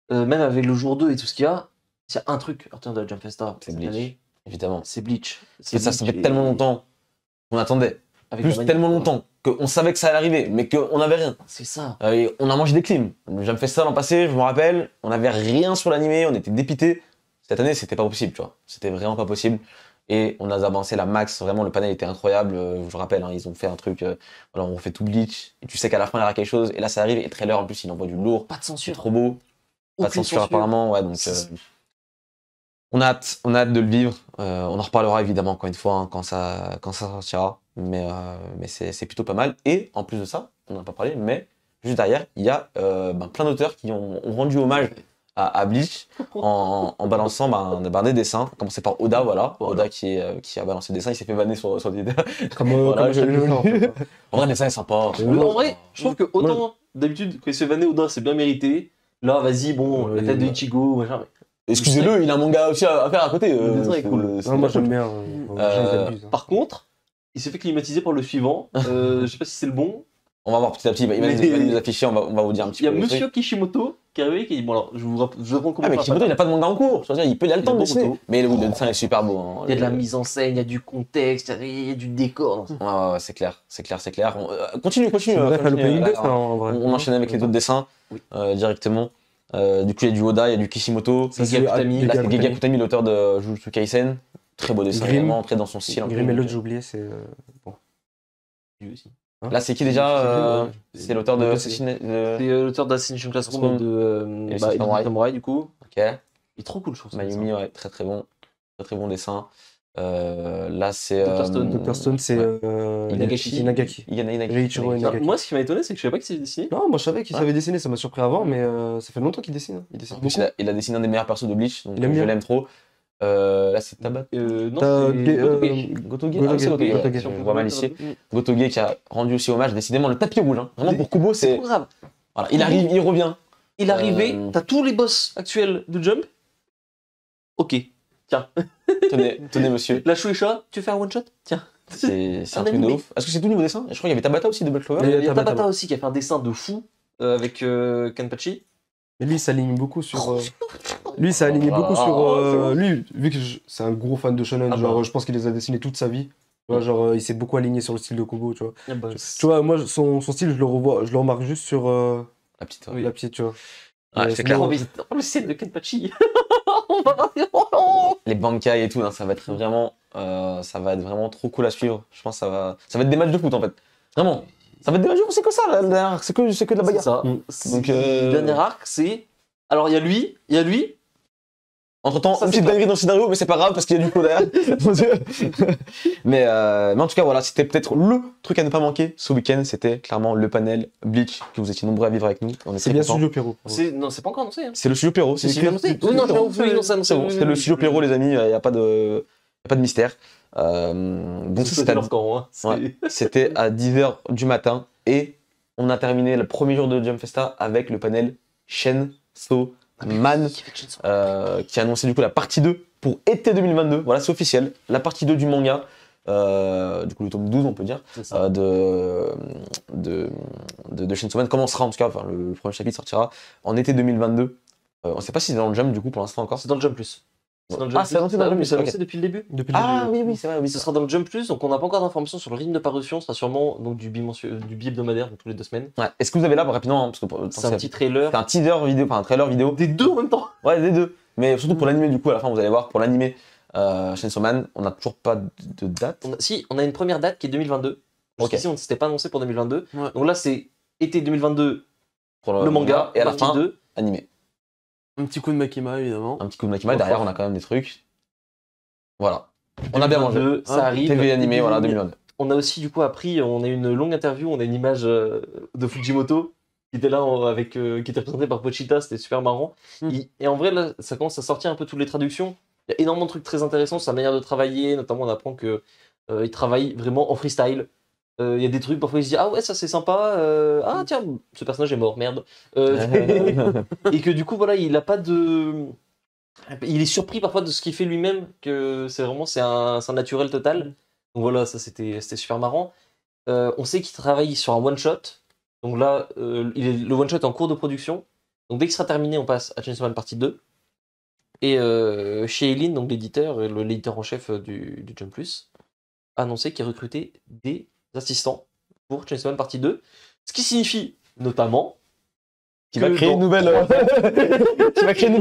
hein, même avec le jour 2 et tout ce qu'il y a, s'il y a un truc à retenir de la Jump Festa C'est cette Bleach. année, Évidemment. c'est Bleach. Et ça fait tellement longtemps qu'on attendait. Avec la Plus manip, tellement quoi. longtemps qu'on savait que ça allait arriver, mais qu'on n'avait rien. C'est ça. Et on a mangé des clims. J'ai fait ça l'an passé, je me rappelle. On n'avait rien sur l'animé, on était dépités. Cette année, c'était pas possible, tu vois. C'était vraiment pas possible. Et on a avancé la max. Vraiment, le panel était incroyable. Je vous rappelle, hein, ils ont fait un truc. Voilà, on fait tout Bleach. Et tu sais qu'à la fin, il y aura quelque chose. Et là, ça arrive. Et le trailer, en plus, il envoie du lourd. Pas de C'est censure. trop beau. Pas de Aucune censure, apparemment. Ouais, donc. On a hâte de le vivre. On en reparlera évidemment encore une fois hein, quand ça sortira. Mais c'est plutôt pas mal. Et en plus de ça, on n'en a pas parlé, mais juste derrière, il y a plein d'auteurs qui ont rendu hommage à Bleach en balançant des dessins. À commencer par Oda, voilà. Oda qui a balancé le dessin, il s'est fait vanner sur Twitter. Comme Voilà, comme le en fait. En vrai, le dessin est sympa. En vrai, je trouve que autant d'habitude, quand il se fait vanner Oda, c'est bien mérité. Là, vas-y, bon, la tête de Ichigo, machin. Mais... Excusez-le, il a un manga aussi à faire à côté. Le dessin est cool. Non, moi j'aime bien. Les gens, ils abusent, hein. Par contre, il s'est fait climatiser par le suivant. Je sais pas si c'est le bon. On va voir petit à petit, il va nous afficher, on va vous dire un petit Il y peu. a le Monsieur truc. Kishimoto qui est arrivé qui dit bon alors je vais prendre comment Ah mais on va Kishimoto faire. il a pas de manga en cours, je veux dire, il a le temps de bon dessiner. moto. Mais oui, le dessin est super beau. Hein. Il y a de la mise en scène, il y a du contexte, il y a du décor. Ouais, c'est clair. Continue. C'est vrai, continue, l'opening là, death, hein, en vrai. on enchaîne avec les autres dessins Oui. directement. Du coup, il y a du Oda, il y a du Kishimoto. Ça, Gege Akutami. Là, c'est Akutami. Gege Akutami, l'auteur de Jujutsu Kaisen. Très beau dessin, Grimm. vraiment entré dans son style. un peu. Grimm et l'autre, j'ai oublié, c'est. Bon. Lui aussi. Là, c'est qui déjà C'est C'est l'auteur de Ouais, Assassin's C'est l'auteur d'Ascension Classroom et de Et Elite Samurai. Samurai du coup. Ok. Il est trop cool je trouve. Mayumi, ouais, très bon. Très bon dessin. Là, c'est. Dr. Stone. Dr. Stone, c'est. Inagaki. Inagaki. Inagaki. Reiichiro Inagaki. Moi ce qui m'a étonné c'est que je savais pas qu'il s'est dessiné. Non, moi je savais qu'il savait dessiner, ça m'a surpris avant, mais ça fait longtemps qu'il dessine. Hein. Il dessine En plus, beaucoup. il a dessiné un des meilleurs persos de Bleach, donc Il aime je bien. l'aime trop. Là, c'est Tabata. Non, T'as c'est des, Gotoge. Gotoge, Ah, c'est Gotoge. Gotoge. Ouais, je vois mal ici. Gotoge qui a rendu aussi hommage, décidément le tapis rouge. Hein. Vraiment pour Kubo, C'est c'est. trop grave. Voilà, il arrive, il revient. Il est arrivé, Euh, t'as tous les boss actuels de Jump. Ok. Tenez, monsieur. La Shueisha, tu fais un one shot? Tiens. C'est un Un truc de animé. ouf. Est-ce que c'est tout niveau dessin? Je crois qu'il y avait Tabata aussi de Black Clover. Mais- Il y a Tabata. Tabata aussi qui a fait un dessin de fou avec Kanpachi. Mais lui, il s'aligne beaucoup sur. Lui, il s'aligne beaucoup sur. Lui, vu que c'est un gros fan de shonen, Ah genre, bah. je pense qu'il les a dessinés toute sa vie. Tu vois, genre, il s'est beaucoup aligné sur le style de Kubo, tu vois. Ah bah, Tu vois, moi, son style, je le remarque juste sur La petite. Oui. la petite, tu vois. Ouais, Mais c'est sinon, clair. le scène de Kanpachi. On va partir. Les Bankai et tout, hein, ça va être vraiment trop cool à suivre. Je pense que ça va être des matchs de foot en fait. Vraiment. Ça va être des matchs de foot, c'est que ça, là, derrière. C'est que de la C'est bagarre. ça. Donc, Le dernier arc, c'est. Alors, il y a lui. Entre temps, Ça, une c'est petite dinguerie dans le scénario, mais c'est pas grave parce qu'il y a du flow derrière. mais en tout cas, voilà, c'était peut-être le truc à ne pas manquer ce week-end. C'était clairement le panel Bleach que vous étiez nombreux à vivre avec nous. On est c'est très bien contents. Studio Pierrot. Non, c'est pas encore annoncé. Hein. C'est le studio Pierrot. C'est écrit- annoncé. c'est- Oui, non, c'est bon, oui, non, c'est annoncé. c'est bon, c'était le studio Pierrot, les amis. Il n'y a pas de mystère. Donc ça, C'était leur camp. Hein. Ouais. C'était à 10h du matin et on a terminé le premier jour de Jump Festa avec le panel Shen So Man, qui a annoncé du coup la partie 2 pour été 2022. Voilà, c'est officiel. La partie 2 du manga, du coup le tome 12 on peut dire, de Chainsaw Man commencera en tout cas, enfin, le premier chapitre sortira en été 2022. On sait pas si c'est dans le Jump du coup pour l'instant encore. C'est dans le Jump Plus. C'est dans le Jump Ah, c'est annoncé dans le Jump Plus, c'est ok. annoncé depuis le début. Ah oui, oui, c'est vrai, oui. Ce sera dans le Jump Plus, donc on n'a pas encore d'informations sur le rythme de parution, ce sera sûrement donc, du bi-hebdomadaire, donc tous les 2 semaines. Ouais. Est-ce que vous avez là rapidement, hein, parce que C'est un petit trailer. c'est un teaser vidéo, enfin un trailer vidéo. Des deux en même temps. Ouais, des deux. Mais surtout pour l'animé du coup, à la fin vous allez voir, pour l'animé Chainsaw Man, on n'a toujours pas de date. On a une première date qui est 2022. Jusqu'ici, on ne s'était pas annoncé pour 2022. Ouais. Donc là, c'est été 2022 Pour le manga, et à la partie fin, 2. animé. Un petit coup de Makima, évidemment. Un petit coup de Makima, derrière on a quand même des trucs. Voilà. On a bien mangé. 2022, ça arrive. TV animé, voilà, 2022. On a aussi du coup appris, on a eu une longue interview, on a une image de Fujimoto qui était là qui était présenté par Pochita, c'était super marrant. Et en vrai, là, ça commence à sortir un peu toutes les traductions. Il y a énormément de trucs très intéressants sur sa manière de travailler, notamment on apprend que il travaille vraiment en freestyle. Il y a des trucs, parfois il se dit ah ouais, ça c'est sympa, ah tiens, ce personnage est mort, merde. Et que du coup, voilà, il a pas de. Il est surpris parfois de ce qu'il fait lui-même, que c'est un naturel total. Donc voilà, ça c'était super marrant. On sait qu'il travaille sur un one-shot. Donc là, le one-shot est en cours de production. Donc dès qu'il sera terminé, on passe à Chainsaw Man partie 2. Et chez Eileen, donc l'éditeur en chef du Jump Plus, a annoncé qu'il recrutait des assistants pour Chainsaw Man partie 2. Ce qui signifie notamment Qui va créer une nouvelle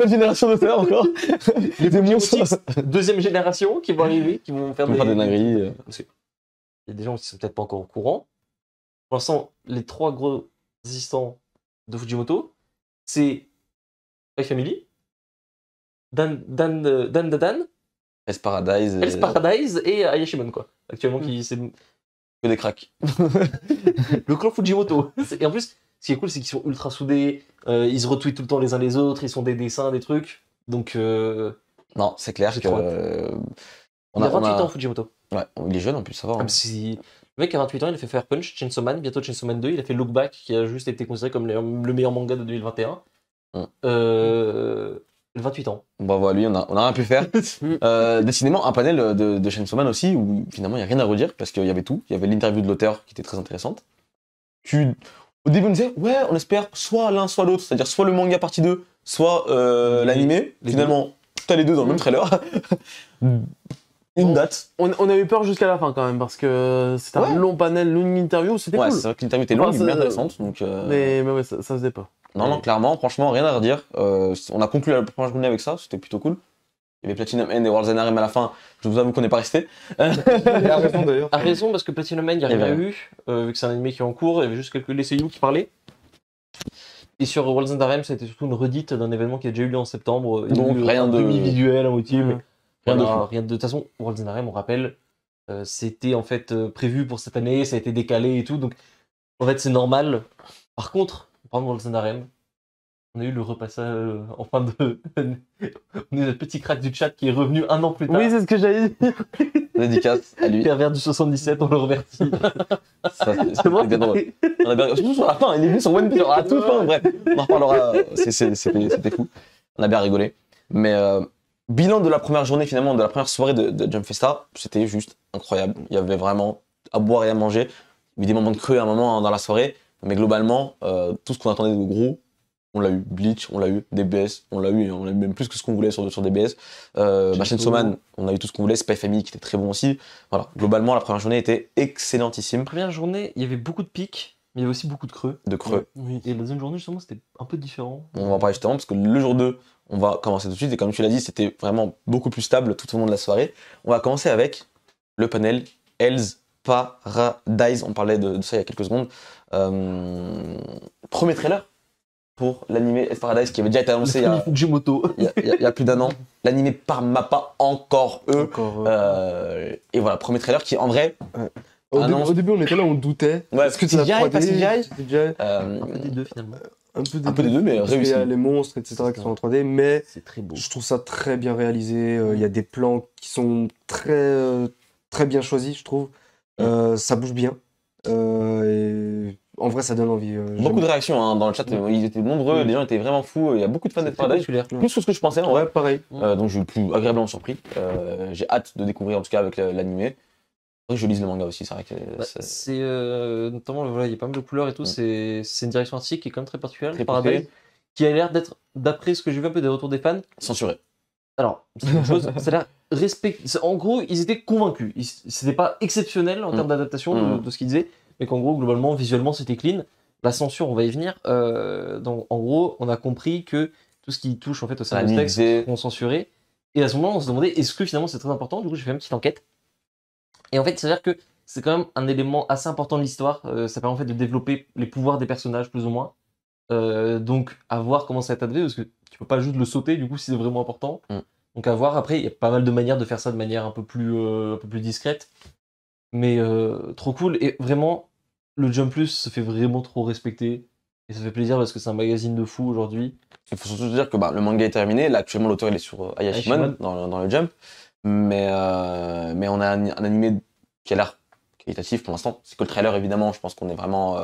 génération d'auteurs encore. les Fujimoto deuxième génération qui vont arriver, qui vont faire des dingueries. Parce que il y a des gens qui sont peut-être pas encore au courant. Pour l'instant, les 3 gros assistants de Fujimoto, c'est Spy Family, Dan, Hell's Paradise. Hell's Paradise et Ayashimon, quoi. Actuellement, c'est Que des cracks. le clan Fujimoto. Et en plus, ce qui est cool, c'est qu'ils sont ultra soudés, ils se retweetent tout le temps les uns les autres, ils font des dessins, des trucs. Donc, Non, c'est clair J'ai que. trop il a 28 ans, Fujimoto. Ouais, il est jeune en plus, ça va. Ah, Hein. le mec a 28 ans, il a fait Fire Punch, Chainsaw Man, bientôt Chainsaw Man 2, il a fait Look Back, qui a juste été considéré comme le meilleur manga de 2021. 28 ans. Bravo à lui, on a rien pu faire. Décidément, un panel de Chainsaw Man aussi, où finalement il n'y a rien à redire, parce qu'il y avait tout. Il y avait l'interview de l'auteur qui était très intéressante. Au début, on disait, ouais, on espère soit l'un, soit l'autre, c'est-à-dire soit le manga partie 2, soit l'animé. Finalement, t'as les deux dans le même trailer. Une date. On a eu peur jusqu'à la fin quand même, parce que c'était un long panel, longue interview, c'était Ouais, cool. c'est vrai que l'interview était longue, Enfin, mais bien intéressante. Donc, Mais ouais, ça se faisait pas. Non, clairement, franchement, rien à redire. On a conclu la première journée avec ça, c'était plutôt cool. Il y avait Platinum End et World's End Harem à la fin, je vous avoue qu'on n'est pas resté. Il a raison d'ailleurs. A raison, parce que Platinum Man, il n'y a rien eu, vu que c'est un anime qui est en cours, il y avait juste les seiyuu qui parlaient. Et sur World's End Harem, c'était surtout une redite d'un événement qui a déjà eu lieu en septembre. Donc rien de demi-visuel à moitié, mais rien de voilà, rien de. De toute façon, World's End Harem, on rappelle, c'était en fait prévu pour cette année, ça a été décalé et tout, donc en fait c'est normal. Par contre, en parlant de World's End Harem, on a eu le repassage en fin de. On a eu le petit crack du chat qui est revenu un an plus tard. Oui, c'est ce que j'avais dit. dédicace à lui. Pervers du 77, on le remercie. Ça, c'est bien drôle. On a bien... Surtout sur la fin, il est venu sur One Piece, à la toute fin, bref, on en reparlera, c'était fou. On a bien rigolé. Mais bilan de la première journée, finalement, de la première soirée de Jump Festa, c'était juste incroyable. Il y avait vraiment à boire et à manger. Il y a eu des moments de creux à un moment dans la soirée, mais globalement, tout ce qu'on attendait de gros, on l'a eu. Bleach, on l'a eu. DBS, on l'a eu même plus que ce qu'on voulait sur DBS. Chainsaw Man, on a eu tout ce qu'on voulait. Spy Family qui était très bon aussi. Voilà, globalement, la première journée était excellentissime. Première journée, il y avait beaucoup de pics, mais il y avait aussi beaucoup de creux. De creux. Oui. Et la deuxième journée, justement, c'était un peu différent. On va en parler justement parce que le jour 2, on va commencer tout de suite. Et comme tu l'as dit, c'était vraiment beaucoup plus stable tout au long de la soirée. On va commencer avec le panel Hell's Paradise. On parlait de ça il y a quelques secondes. Premier trailer pour l'animé Hell's Paradise qui avait déjà été annoncé il y a plus d'un an. L'animé par Mappa, encore eux. Et voilà, premier trailer qui en vrai. Au début, on était là, on doutait. Ouais, est-ce que c'est la CGI, 3D, pas CGI Un peu des deux, finalement. Un peu des deux, mais parce qu'il réussi. y a les monstres, etc. qui sont en 3D, mais C'est très beau. je trouve ça très bien réalisé. Il y a des plans qui sont très bien choisis, je trouve. Ça bouge bien. Et en vrai, ça donne envie. Beaucoup de réactions hein, dans le chat, ils étaient nombreux, les gens étaient vraiment fous, il y a beaucoup de fans de Paradise, plus que ce que je pensais en vrai. Ouais, pareil. Donc je suis plus agréablement surpris. J'ai hâte de découvrir en tout cas avec l'animé. Après, je lise le manga aussi, c'est vrai que c'est notamment voilà, il y a pas mal de couleurs et tout, c'est une direction artistique qui est quand même très particulière, Très Paradise, poussé. qui a l'air d'être, d'après ce que j'ai vu un peu des retours des fans, censuré. alors c'est une chose, ça a l'air en gros ils étaient convaincus, c'était pas exceptionnel en termes d'adaptation de ce qu'ils disaient, mais qu'en gros globalement visuellement c'était clean. La censure, on va y venir. Donc en gros, on a compris que tout ce qui touche en fait au scénario de texte seront censurés. Et à ce moment, on se demandait est-ce que finalement c'est très important. Du coup, j'ai fait une petite enquête. Et en fait, c'est-à-dire que c'est quand même un élément assez important de l'histoire. Ça permet en fait de développer les pouvoirs des personnages plus ou moins. Donc à voir comment ça va être adapté parce que tu peux pas juste le sauter. Du coup, si c'est vraiment important. Donc à voir. Après, il y a pas mal de manières de faire ça de manière un peu plus discrète. Mais trop cool. Et vraiment, le Jump Plus se fait vraiment trop respecter. Et ça fait plaisir parce que c'est un magazine de fou aujourd'hui. Il faut surtout dire que le manga est terminé. Là, actuellement, l'auteur il est sur Ayashimon dans le Jump. Mais on a un animé qui a l'air qualitatif pour l'instant. C'est que le trailer, évidemment. Je pense qu'on est vraiment.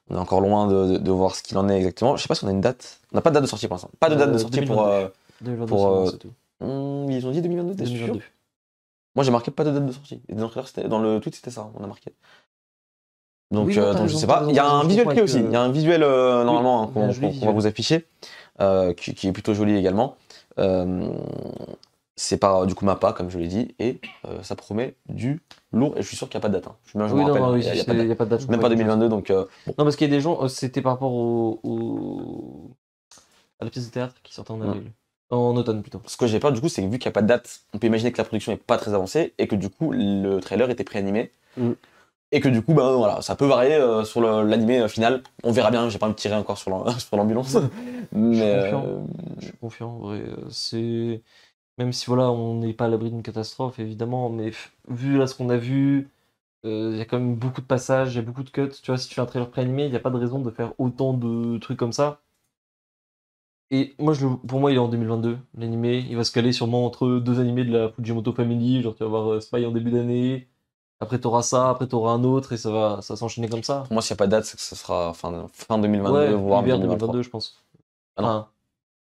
On est encore loin de voir ce qu'il en est exactement. Je sais pas si on a une date. On n'a pas de date de sortie pour l'instant. Pas de date de sortie 2022, pour. c'est tout. Ils ont dit 2022, t'es sûr 2022. Moi, j'ai marqué pas de date de sortie. Et dans le tweet, c'était ça. On a marqué. Donc, Oui, non, donc je raison, sais pas. Il y a un visuel clé aussi. Il y a un visuel normalement qu'on va vous afficher, qui est plutôt joli également. C'est par du coup Mappa, comme je l'ai dit, et ça promet du lourd. Et je suis sûr qu'il n'y a pas de date. Hein. Je me rappelle. Non, Il n'y a pas de date. Même pas 2022. Donc, Non, parce qu'il y a des gens. C'était par rapport à la pièce de théâtre qui sortait en avril. En automne plutôt. Ce que j'ai peur du coup, c'est que vu qu'il n'y a pas de date, on peut imaginer que la production n'est pas très avancée et que du coup le trailer était préanimé. Et que du coup, voilà, ça peut varier sur l'animé final. On verra bien, j'ai pas à me tirer encore sur l'ambulance. Mais je suis confiant, en vrai. Même si voilà, on n'est pas à l'abri d'une catastrophe, évidemment, mais vu là ce qu'on a vu, il y a quand même beaucoup de passages, il y a beaucoup de cuts. Tu vois, si tu fais un trailer préanimé, il n'y a pas de raison de faire autant de trucs comme ça. Et moi, pour moi, il est en 2022, l'animé. Il va se caler sûrement entre deux animés de la Fujimoto Family. Genre, tu vas avoir Spy en début d'année. Après, t'auras ça. Après, t'auras un autre. Et ça va s'enchaîner comme ça. Pour moi, s'il n'y a pas de date, c'est que ce sera fin 2022, ouais, voire hiver 2023. 2022, je pense. Ah non, Enfin,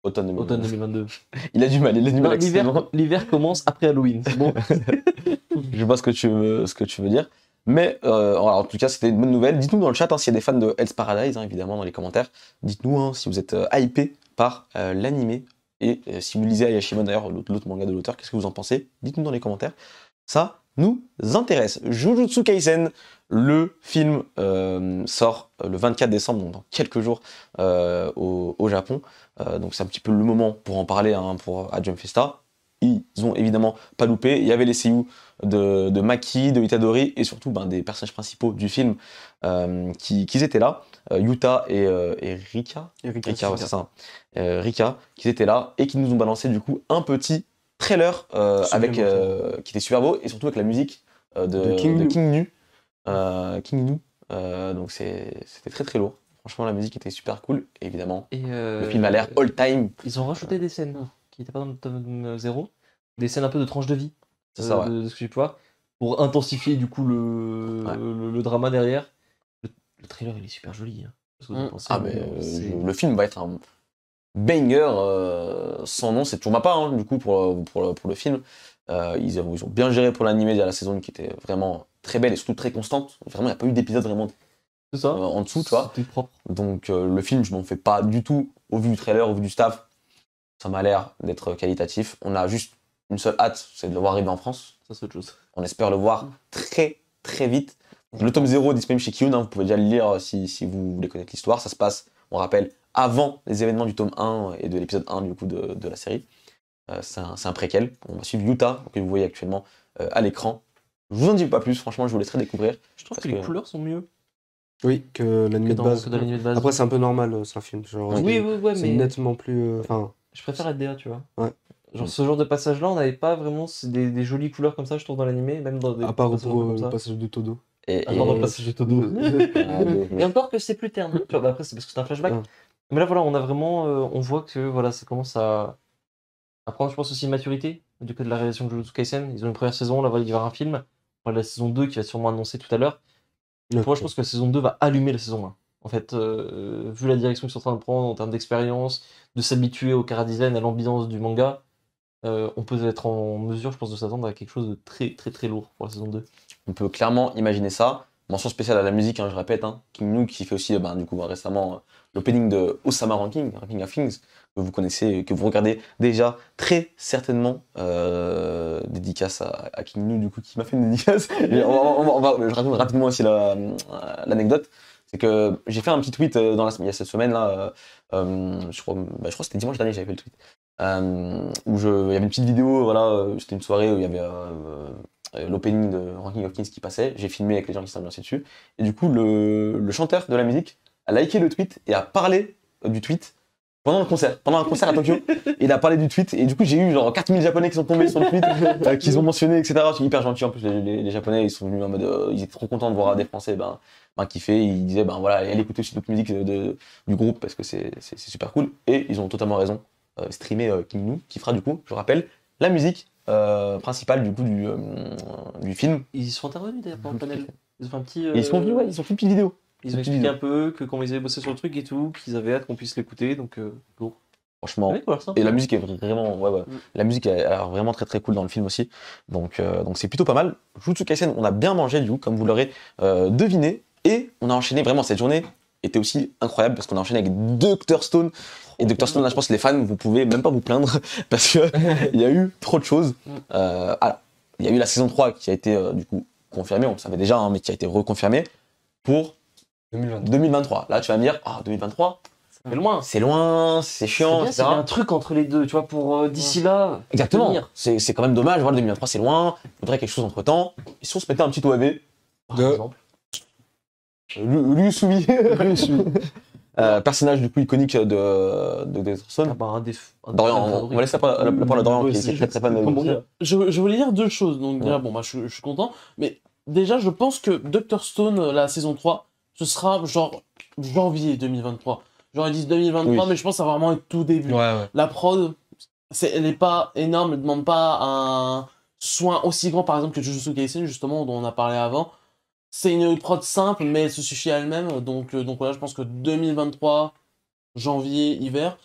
automne 2022. automne 2022. Il a du mal avec ce nom. L'hiver commence après Halloween. C'est bon. Je vois ce que tu veux dire. Mais alors, en tout cas, c'était une bonne nouvelle. Dites-nous dans le chat s'il y a des fans de Hell's Paradise, évidemment, dans les commentaires. Dites-nous si vous êtes hypé par l'animé. Et si vous lisez Ayashimon, d'ailleurs, l'autre manga de l'auteur, qu'est-ce que vous en pensez? Dites-nous dans les commentaires. Ça nous intéresse. Jujutsu Kaisen, le film sort le 24 décembre, donc dans quelques jours au Japon. Donc c'est un petit peu le moment pour en parler à Jump Festa. Ils ont évidemment pas loupé. Il y avait les seiyuu de Maki, de Itadori et surtout des personnages principaux du film qui étaient là. Yuta et Rika. Rika, ouais, c'est ça. Rika, qui étaient là et qui nous ont balancé du coup un petit trailer qui était super beau et surtout avec la musique de King Nu. Donc c'était très très lourd. Franchement, la musique était super cool. Et évidemment, le film a l'air all time. Ils ont rajouté des scènes qui n'étaient pas dans le tome 0. Des scènes un peu de tranche de vie. C'est ça, ouais. De ce que j'ai pu voir. Pour intensifier du coup le drama derrière. Le trailer, il est super joli. Hein. Le film va être un banger sans nom. C'est toujours ma part, du coup, pour le film. Ils ont bien géré pour l'animé déjà la saison qui était vraiment très belle et surtout très constante. Vraiment, il n'y a pas eu d'épisode vraiment en dessous, tu vois. C'était propre. Donc le film, je m'en fais pas du tout au vu du trailer, au vu du staff. Ça m'a l'air d'être qualitatif. On a juste une seule hâte, c'est de le voir arriver en France. Ça, c'est autre chose. On espère le voir très très vite. Le tome 0 est disponible chez Kiyun, vous pouvez déjà le lire si vous voulez connaître l'histoire. Ça se passe, on rappelle, avant les événements du tome 1 et de l'épisode 1 du coup de la série. C'est un préquel. On va suivre Yuta, que vous voyez actuellement à l'écran. Je vous en dis pas plus, franchement, je vous laisserai découvrir. Je trouve que les couleurs sont mieux. Oui, que l'anime de base. Après, c'est un peu normal, c'est un film. Genre, oui, c'est mais nettement plus. Je préfère LDA, tu vois. Ouais. Genre, ce genre de passage-là, on n'avait pas vraiment des jolies couleurs comme ça, je trouve, dans l'animé, même dans des. À part pour le passage de Todo. Dans le passage de Todo. Et encore que c'est plus terne. Tu vois, après, c'est parce que c'est un flashback. Mais là, voilà, on a vraiment. On voit que voilà, ça commence à prendre, je pense, aussi une maturité du côté de la réalisation de Jujutsu Kaisen. Ils ont une première saison, là, il va y avoir un film. On parle de la saison 2 qui va sûrement annoncer tout à l'heure. Pour moi, je pense que la saison 2 va allumer la saison 1. En fait, vu la direction qu'ils sont en train de prendre en termes d'expérience, de s'habituer au chara-design, à l'ambiance du manga, on peut être en mesure, je pense, de s'attendre à quelque chose de très très très lourd pour la saison 2. On peut clairement imaginer ça. Mention spéciale à la musique, hein, je répète, hein, King Gnu qui fait aussi du coup récemment l'opening de Osama Ranking of Things, que vous connaissez, que vous regardez déjà très certainement. Dédicace à King Gnu du coup qui m'a fait une dédicace. Et je raconte rapidement aussi l'anecdote. C'est que j'ai fait un petit tweet il y a cette semaine là, je crois que c'était dimanche dernier que j'avais fait le tweet, où il y avait une petite vidéo, voilà, c'était une soirée où il y avait l'opening de Ranking of Kings qui passait, j'ai filmé avec les gens qui s'ambiançaient dessus, et du coup le chanteur de la musique a liké le tweet et a parlé du tweet pendant un concert à Tokyo, il a parlé du tweet, et du coup j'ai eu genre 4000 japonais qui sont tombés sur le tweet, qu'ils ont mentionné, etc. C'est hyper gentil, en plus les japonais ils sont venus en mode, ils étaient trop contents de voir des français kiffer, ils disaient voilà, allez écouter aussi d'autres musiques du groupe parce que c'est super cool, et ils ont totalement raison. Streamer King Gnu qui fera du coup, je rappelle, la musique principale du coup du film. Ils y sont intervenus d'ailleurs pendant le panel. Ils ont fait un petit. Et ils sont venus, ils ont fait une petite vidéo. Ils ont expliqué un peu comment ils avaient bossé sur le truc et tout, qu'ils avaient hâte qu'on puisse l'écouter, donc lourd. Franchement. Ouais, et la musique est vraiment, la musique a l'air vraiment très très cool dans le film aussi. Donc c'est plutôt pas mal. Jujutsu Kaisen, on a bien mangé du coup, comme vous l'aurez deviné, et on a enchaîné vraiment cette journée. Était aussi incroyable parce qu'on a enchaîné avec Dr Stone. Et Dr Stone, là, je pense que les fans, vous pouvez même pas vous plaindre parce que il y a eu trop de choses. Alors, il y a eu la saison 3 qui a été du coup confirmée, on le savait déjà, hein, mais qui a été reconfirmée pour 2023. Là, tu vas me dire, 2023, c'est loin. C'est loin, c'est chiant, etc. Il y a un truc entre les deux, tu vois, pour d'ici là. Exactement. C'est quand même dommage, voilà, 2023 c'est loin, il faudrait quelque chose entre temps. Et si on se mettait un petit OAV, par exemple, Ryusui. Personnage du coup iconique de Dr Stone. Dorian, on va laisser la parole à Dorian qui est très très fan de je voulais dire deux choses, donc déjà, je suis content, mais déjà, je pense que Dr Stone, la saison 3, ce sera genre janvier 2023. J'aurais dit 2023, mais je pense que ça va vraiment être tout début. La prod, elle n'est pas énorme, elle ne demande pas un soin aussi grand, par exemple, que Jujutsu Kaisen, justement, dont on a parlé avant. C'est une prod simple, mais elle se suffit à elle-même. Donc voilà, je pense que 2023, janvier, hiver.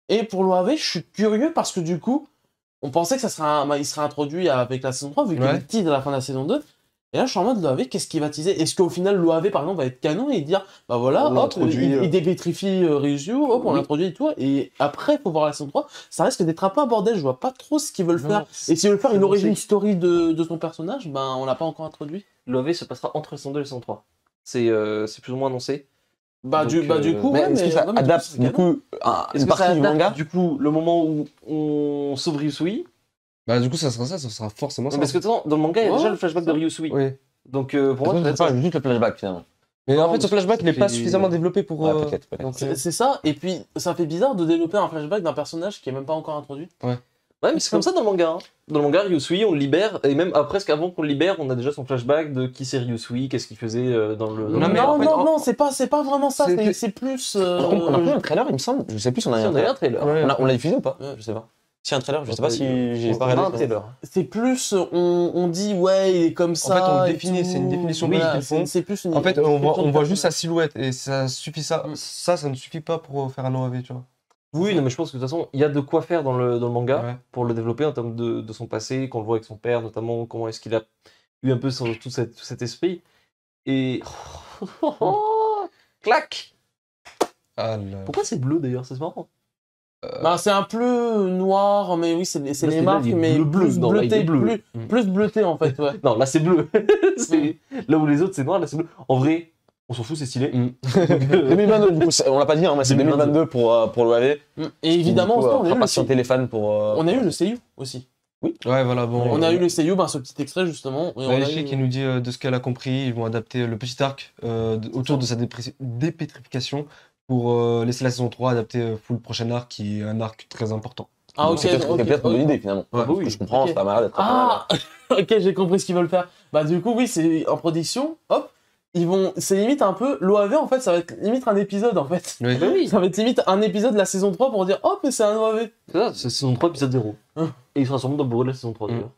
Et pour l'OAV, je suis curieux parce que du coup, on pensait que il serait introduit avec la saison 3, vu qu'il est tease à la fin de la saison 2. Et là, je suis en mode l'OAV, qu'est-ce qu'il va teaser? Est-ce qu'au final, l'OAV, par exemple, va être canon et dire, bah voilà, hop, il dépétrifie Ryuzu, hop, on l'introduit et tout. Et après, pour voir la saison 3, ça risque d'être un peu un bordel. Je vois pas trop ce qu'ils veulent faire. Et s'ils veulent faire une origin story de son personnage, ben on l'a pas encore introduit. L'OAV se passera entre la saison 2 et la saison 3. C'est plus ou moins annoncé. Du coup, mais est-ce que ça adapte du coup une partie du manga? Du coup, le moment où on sauve Ryusui. Du coup, ça sera forcément ça. Parce que dans le manga, il y a déjà le flashback de Ryusui. Oui. Donc pour moi, c'est pas juste le flashback finalement. Mais en fait, ce flashback n'est pas suffisamment développé pour. Peut-être. C'est ça, et puis ça fait bizarre de développer un flashback d'un personnage qui est même pas encore introduit. Ouais, mais c'est comme ça dans le manga. Hein. Dans le manga, Ryusui, on le libère, et même presque avant qu'on le libère, on a déjà son flashback de qui c'est Ryusui, qu'est-ce qu'il faisait dans le. Non, c'est pas vraiment ça, c'est plus. On a pris un trailer, il me semble, je sais plus si on a un trailer. On l'a diffusé ou pas? Je sais pas. Si un trailer, je sais pas si j'ai pas regardé. C'est plus, on dit ouais, il est comme ça. En fait, on le définit, c'est une définition qu'ils font. C'est plus une. En fait, on voit juste sa silhouette et ça suffit ça. Ça ne suffit pas pour faire un OAV, tu vois. Oui, non, mais je pense que de toute façon, il y a de quoi faire dans le manga pour le développer en termes de son passé, qu'on le voit avec son père, notamment comment est-ce qu'il a eu un peu tout cet esprit. Et. Clac! Pourquoi c'est bleu d'ailleurs? C'est marrant. C'est un peu noir, mais oui, c'est les marques, mais plus bleuté, plus bleuté en fait. Ouais. Non, là c'est bleu. Là où les autres c'est noir, là c'est bleu. En vrai, on s'en fout, c'est stylé. 2022, du coup, on l'a pas dit, hein, mais c'est 2022 pour l'OAV. Et évidemment, on a eu patienter les fans pour. On a eu le seiyuu aussi. Oui. Ouais, voilà, bon. On a eu le seiyuu, ce petit extrait justement. Aïchi qui nous dit de ce qu'elle a compris, ils vont adapter le petit arc autour de sa dépétrification pour laisser la saison 3 adapter full prochain arc qui est un arc très important. Ah, ok, c'est peut-être une bonne idée finalement. Oui, je comprends, ça m'a l'air d'être pas mal. Ok, j'ai compris ce qu'ils veulent faire. Du coup, oui, c'est en production, hop. C'est limite un peu, l'OAV en fait, ça va être limite un épisode en fait. Oui. Ça va être limite un épisode de la saison 3 pour dire, oh, mais c'est un OAV. C'est ça, c'est saison 3, épisode 0. Et il sera sûrement dans le bureau de la saison 3 d'ailleurs.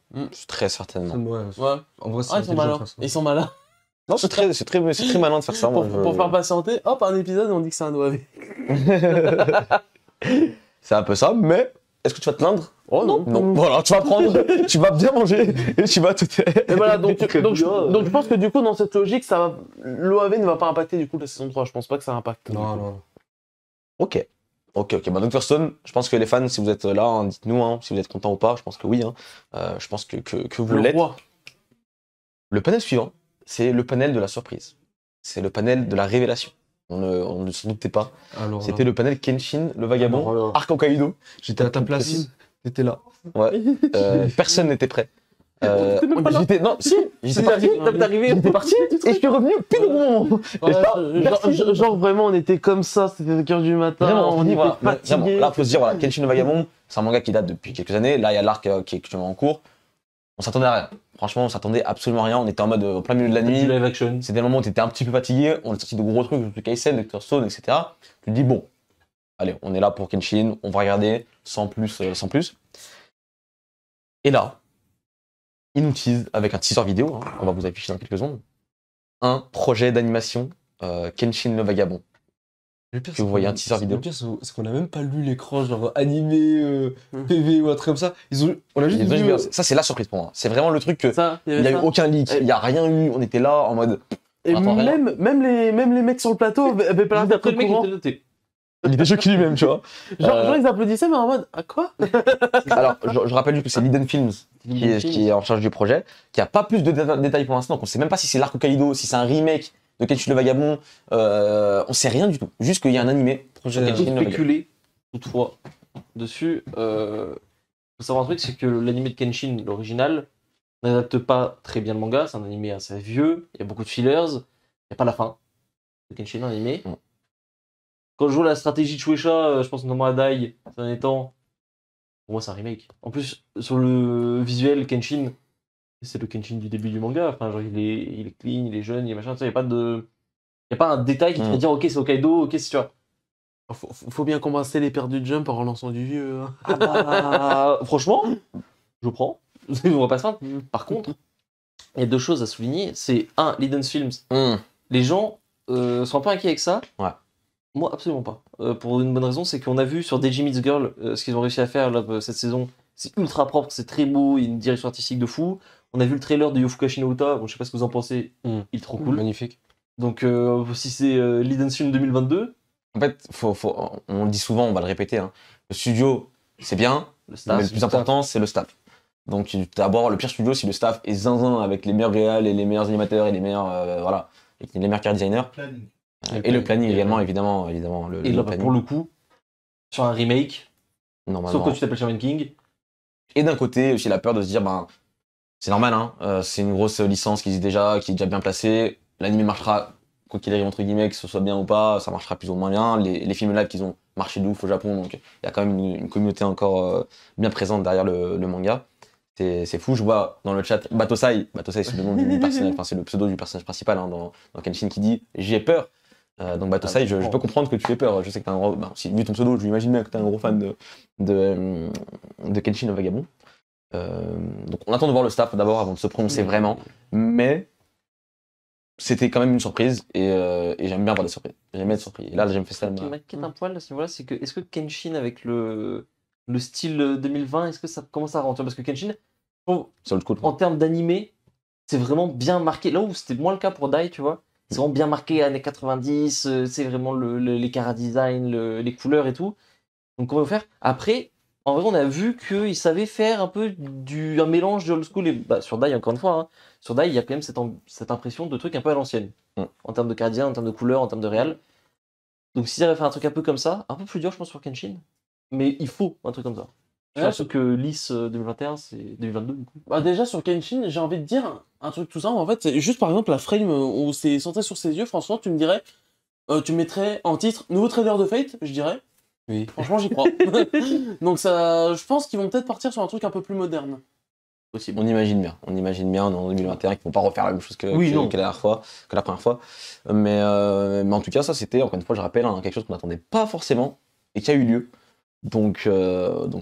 Très certainement. Ouais. En vrai, ils sont malins. Non, c'est très malin de faire ça. Moi, Pour faire patienter, hop, un épisode et on dit que c'est un OAV. C'est un peu ça, mais est-ce que tu vas te plaindre? Oh non. Non. Voilà, tu vas prendre, tu vas bien manger et tu vas tout. Et voilà, donc je pense que du coup, dans cette logique, l'OAV ne va pas impacter du coup la saison 3. Je pense pas que ça impacte. Non. Ok. Bah, donc, Thurston, je pense que les fans, si vous êtes là, hein, dites-nous si vous êtes contents ou pas. Je pense que oui. Je pense que vous Le l'êtes. roi. Le panel suivant, c'est le panel de la surprise. C'est le panel de la révélation. On ne s'en doutait pas. Alors, C'était le panel Kenshin, le vagabond, Alors, Arc Hokkaido. j'étais à ta place, Précise. t'étais là. Ouais. Personne n'était prêt. T'étais même pas là. Non, si, j'étais parti. T'es arrivé, J'étais parti et je suis revenu pile au bon moment. Genre vraiment, on était comme ça, c'était 5h du matin. Vraiment, on dit, était voilà, fatigués. vraiment, là, faut se dire, voilà, Kenshin le Vagabond, c'est un manga qui date depuis quelques années. Là, il y a l'arc qui est actuellement en cours. On s'attendait à rien. Franchement, on s'attendait absolument à rien. On était en mode au plein milieu de la nuit. Du live action. C'était le moment où tu étais un petit peu fatigué. On est sorti de gros trucs, de Kaisen, de Stone, etc. Tu te dis, bon, allez, on est là pour Kenshin, on va regarder sans plus. Et là, ils nous teasent avec un teaser vidéo, on va vous afficher dans quelques secondes, un projet d'animation Kenshin le Vagabond. Le pire, Que vous voyez un teaser vidéo. Le pire, c'est qu'on a même pas lu l'écran, genre animé, PV ou un truc comme ça. On a juste vu. Ça, c'est la surprise pour moi. C'est vraiment le truc que. Ça, Il n'y a eu aucun leak, il n'y a rien eu. On était là en mode. Et Attends, rien. même les mecs sur le plateau avaient pas l'air d'être Après, le mec au courant. était noté. Il était choqué lui-même, tu vois. Genre, ils applaudissaient, mais en mode, ah quoi? Alors, je rappelle juste que c'est Liden Films qui est en charge du projet, qui a pas plus de détails pour l'instant. Donc, on sait même pas si c'est l'arc Hokkaido, si c'est un remake de Kenshin le Vagabond. On sait rien du tout. Juste qu'il y a un animé. Projet Kenshin le Vagabond. Spéculer, toutefois, dessus. Faut savoir un truc, c'est que l'animé de Kenshin, l'original, n'adapte pas très bien le manga. C'est un animé assez vieux, il y a beaucoup de fillers, il n'y a pas la fin de Kenshin en animé. Mm. Quand je joue la stratégie de Shueisha, je pense notamment à Dai, ces derniers temps, pour moi c'est un remake. En plus, sur le visuel, Kenshin, c'est le Kenshin du début du manga. Enfin, genre, il est clean, il est jeune, il est machin, il n'y a pas de. Il n'y a pas un détail qui te fait dire, ok, c'est Hokkaido, ok, c'est tu vois. Faut bien compenser les pertes du jump en relançant du vieux. Hein. Ah bah, franchement, je prends. On va pas se feindre. Par contre, il y a deux choses à souligner. C'est un, Liden's Films. Les gens sont un peu inquiets avec ça. Ouais. Moi, absolument pas. Pour une bonne raison, c'est qu'on a vu sur Deji Meets Girl ce qu'ils ont réussi à faire là, cette saison. C'est ultra propre, c'est très beau, il y a une direction artistique de fou. On a vu le trailer de Yofukashi no Uta. Bon, je sais pas ce que vous en pensez. Il est trop cool. Magnifique. Donc, si c'est Liden's Film 2022, En fait, on le dit souvent, on va le répéter. Le studio, c'est bien, le staff. mais le plus important, c'est le staff. Donc, tu as beau avoir le pire studio si le staff est zinzin avec les meilleurs réals et les meilleurs animateurs et les meilleurs, et les meilleurs car designers. Et le planning également, évidemment. Et le là, planning, pour le coup, sur un remake, normalement. sauf que tu t'appelles Shaman King. Et d'un côté, aussi la peur de se dire, c'est normal, c'est une grosse licence qui est déjà bien placée. L'anime marchera, quoi qu'il arrive, entre guillemets, que ce soit bien ou pas, ça marchera plus ou moins bien. Les films live qu'ils ont marché de ouf au Japon, donc il y a quand même une communauté encore bien présente derrière le manga. C'est fou, je vois dans le chat Batosai, c'est le nom du personnage, enfin c'est le pseudo du personnage principal dans Kenshin qui dit j'ai peur. Donc Batosai, je peux comprendre que tu aies peur. Je sais que t'es un gros, vu ton pseudo, je l'imagine bien que t'es un gros fan de Kenshin le Vagabond. Donc on attend de voir le staff d'abord avant de se prononcer vraiment, mais c'était quand même une surprise et j'aime bien avoir des surprises. J'aime bien être surpris. Et là j'aime faire ça. Ce qui m'inquiète un poil à ce niveau-là, c'est que est-ce que Kenshin avec le style 2020, est-ce que ça commence à rentrer? Parce que Kenshin, en termes d'animé, c'est vraiment bien marqué. Là où c'était moins le cas pour Dai, tu vois, c'est vraiment bien marqué années 90, c'est vraiment les chara-design, les couleurs et tout. Donc comment faire? Après, en vrai, on a vu qu'ils savaient faire un peu un mélange de old school et sur Dai, encore une fois, sur Dai, il y a quand même cette impression de truc un peu à l'ancienne. En termes de chara-design, en termes de couleurs, en termes de réal. Donc s'ils arrivent à faire un truc un peu comme ça, un peu plus dur, je pense, sur Kenshin. Mais il faut un truc comme ça. Surtout que Lys 2021, c'est 2022 du coup. Déjà sur Kenshin, j'ai envie de dire un truc tout simple. En fait, c'est juste par exemple la frame où c'est centré sur ses yeux. Franchement, tu me dirais, tu mettrais en titre nouveau trailer de Fate, je dirais. Oui. Franchement, j'y crois. Donc ça, je pense qu'ils vont peut-être partir sur un truc un peu plus moderne. Possible. On imagine bien en 2021 qu'ils vont pas refaire la même chose que la première fois. Mais en tout cas, ça c'était, encore une fois, je rappelle, quelque chose qu'on n'attendait pas forcément et qui a eu lieu. Donc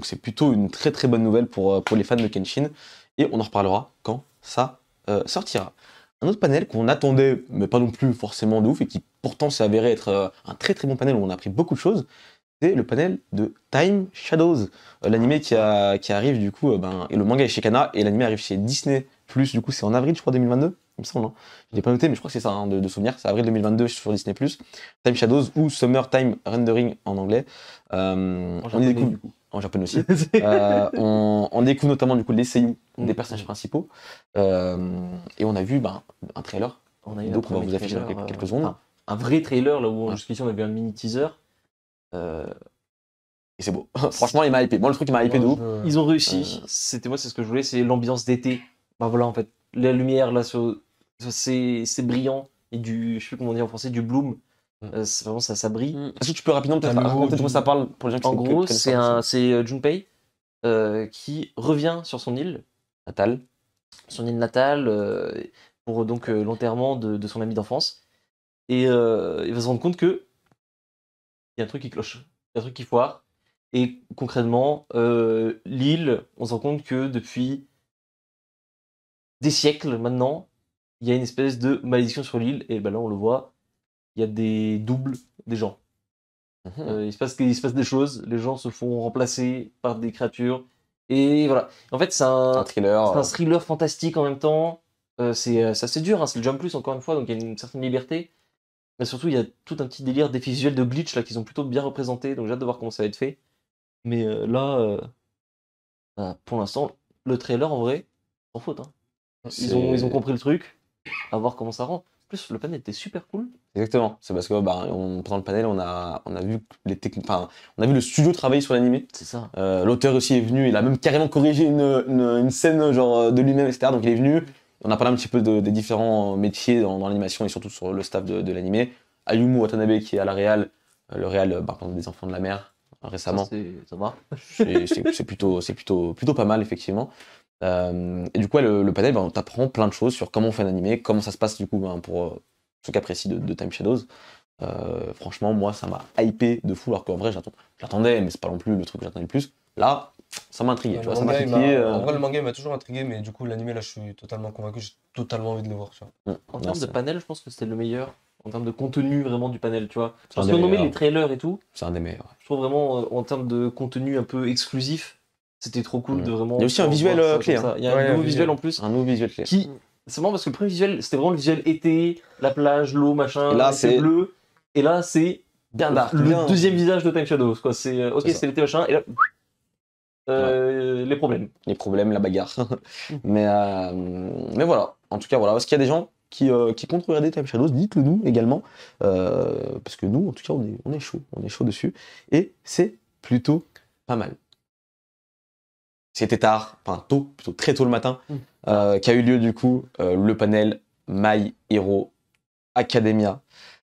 c'est plutôt une très très bonne nouvelle pour les fans de Kenshin et on en reparlera quand ça sortira. un autre panel qu'on attendait, mais pas non plus forcément de ouf, et qui pourtant s'est avéré être un très très bon panel où on a appris beaucoup de choses, c'est le panel de Time Shadows, l'animé qui arrive du coup, et le manga est chez Kana, et l'animé arrive chez Disney+, du coup c'est en avril je crois 2022, il me semble, hein. Je l'ai pas noté mais je crois que c'est ça hein, de souvenir, c'est avril 2022 sur Disney+, Time Shadows ou Summertime Rendering en anglais. On y découvre, en japonais aussi. On découvre notamment du coup les seiyuu des personnages principaux, et on a vu un trailer. On a eu Donc on va vous afficher dans quelques secondes. Un vrai trailer là où jusqu'ici on avait un mini teaser. Et c'est beau. Franchement, il m'a hypé. Moi, le truc qui m'a hypé de ouf. Ils ont réussi. C'est ce que je voulais, c'est l'ambiance d'été. Bah voilà, en fait, la lumière là, c'est brillant et je sais plus comment dire en français, du bloom. C'est vraiment ça brille. Est-ce que tu peux rapidement peut-être raconter de quoi ça parle pour les gens qui En gros, c'est Junpei qui revient sur son île natale, pour donc l'enterrement de son ami d'enfance. Et il va se rendre compte que il y a un truc qui cloche, il y a un truc qui foire. Et concrètement, l'île, on se rend compte que depuis des siècles maintenant, il y a une espèce de malédiction sur l'île. Et ben là, on le voit, il y a des doubles des gens. Il se passe des choses, les gens se font remplacer par des créatures. Et voilà. En fait, c'est un thriller fantastique en même temps. C'est assez dur, hein, c'est le Jump Plus encore une fois, donc il y a une certaine liberté. Mais surtout, il y a tout un petit délire d'effets visuels de glitch là, qui sont plutôt bien représentés, donc j'ai hâte de voir comment ça va être fait. Mais pour l'instant, le trailer en vrai, sans faute. Hein. Ils ont compris le truc, à voir comment ça rend. En plus, le panel était super cool. Exactement, c'est parce que pendant le panel, on a vu on a vu le studio travailler sur l'animé. C'est ça. L'auteur aussi est venu, il a même carrément corrigé une scène genre de lui-même, etc. Donc il est venu. On a parlé un petit peu des différents métiers dans l'animation et surtout sur le staff de l'animé. Ayumu Watanabe qui est à la réal, le réal des Enfants de la Mer récemment. Ça va. C'est plutôt pas mal effectivement. Et du coup le panel, on t'apprend plein de choses sur comment on fait un animé, comment ça se passe du coup pour ce cas précis de Time Shadows. Franchement moi ça m'a hypé de fou alors qu'en vrai j'attendais mais c'est pas non plus le truc que j'attendais le plus. Là ça m'a intrigué, tu vois, ça m'a titillé. En vrai, le manga il m'a toujours intrigué, mais du coup, l'animé là, je suis totalement convaincu, j'ai totalement envie de le voir. Tu vois. En termes de panel, je pense que c'était le meilleur. En termes de contenu vraiment du panel, tu vois. Parce qu'on nommait les trailers et tout. C'est un des meilleurs. Je trouve vraiment, en termes de contenu un peu exclusif, c'était trop cool de vraiment. Il y a aussi un visuel clé. Hein. Il y a un nouveau visuel en plus. Un nouveau visuel clé. C'est marrant parce que le premier visuel, c'était vraiment le visuel été, la plage, l'eau, machin. Et là, c'est bleu. Et là, c'est bien dark. Le deuxième visage de Time Shadows, quoi. C'est ok, c'est l'été, machin. Et là. Les problèmes, la bagarre. mais voilà. En tout cas, voilà. Est-ce qu'il y a des gens qui comptent regarder Time Shadows? Dites-le nous également. Parce que nous, en tout cas, on est chaud. On est chaud dessus. Et c'est plutôt pas mal. C'était tard, enfin tôt, plutôt très tôt le matin, qu'a eu lieu du coup le panel My Hero Academia.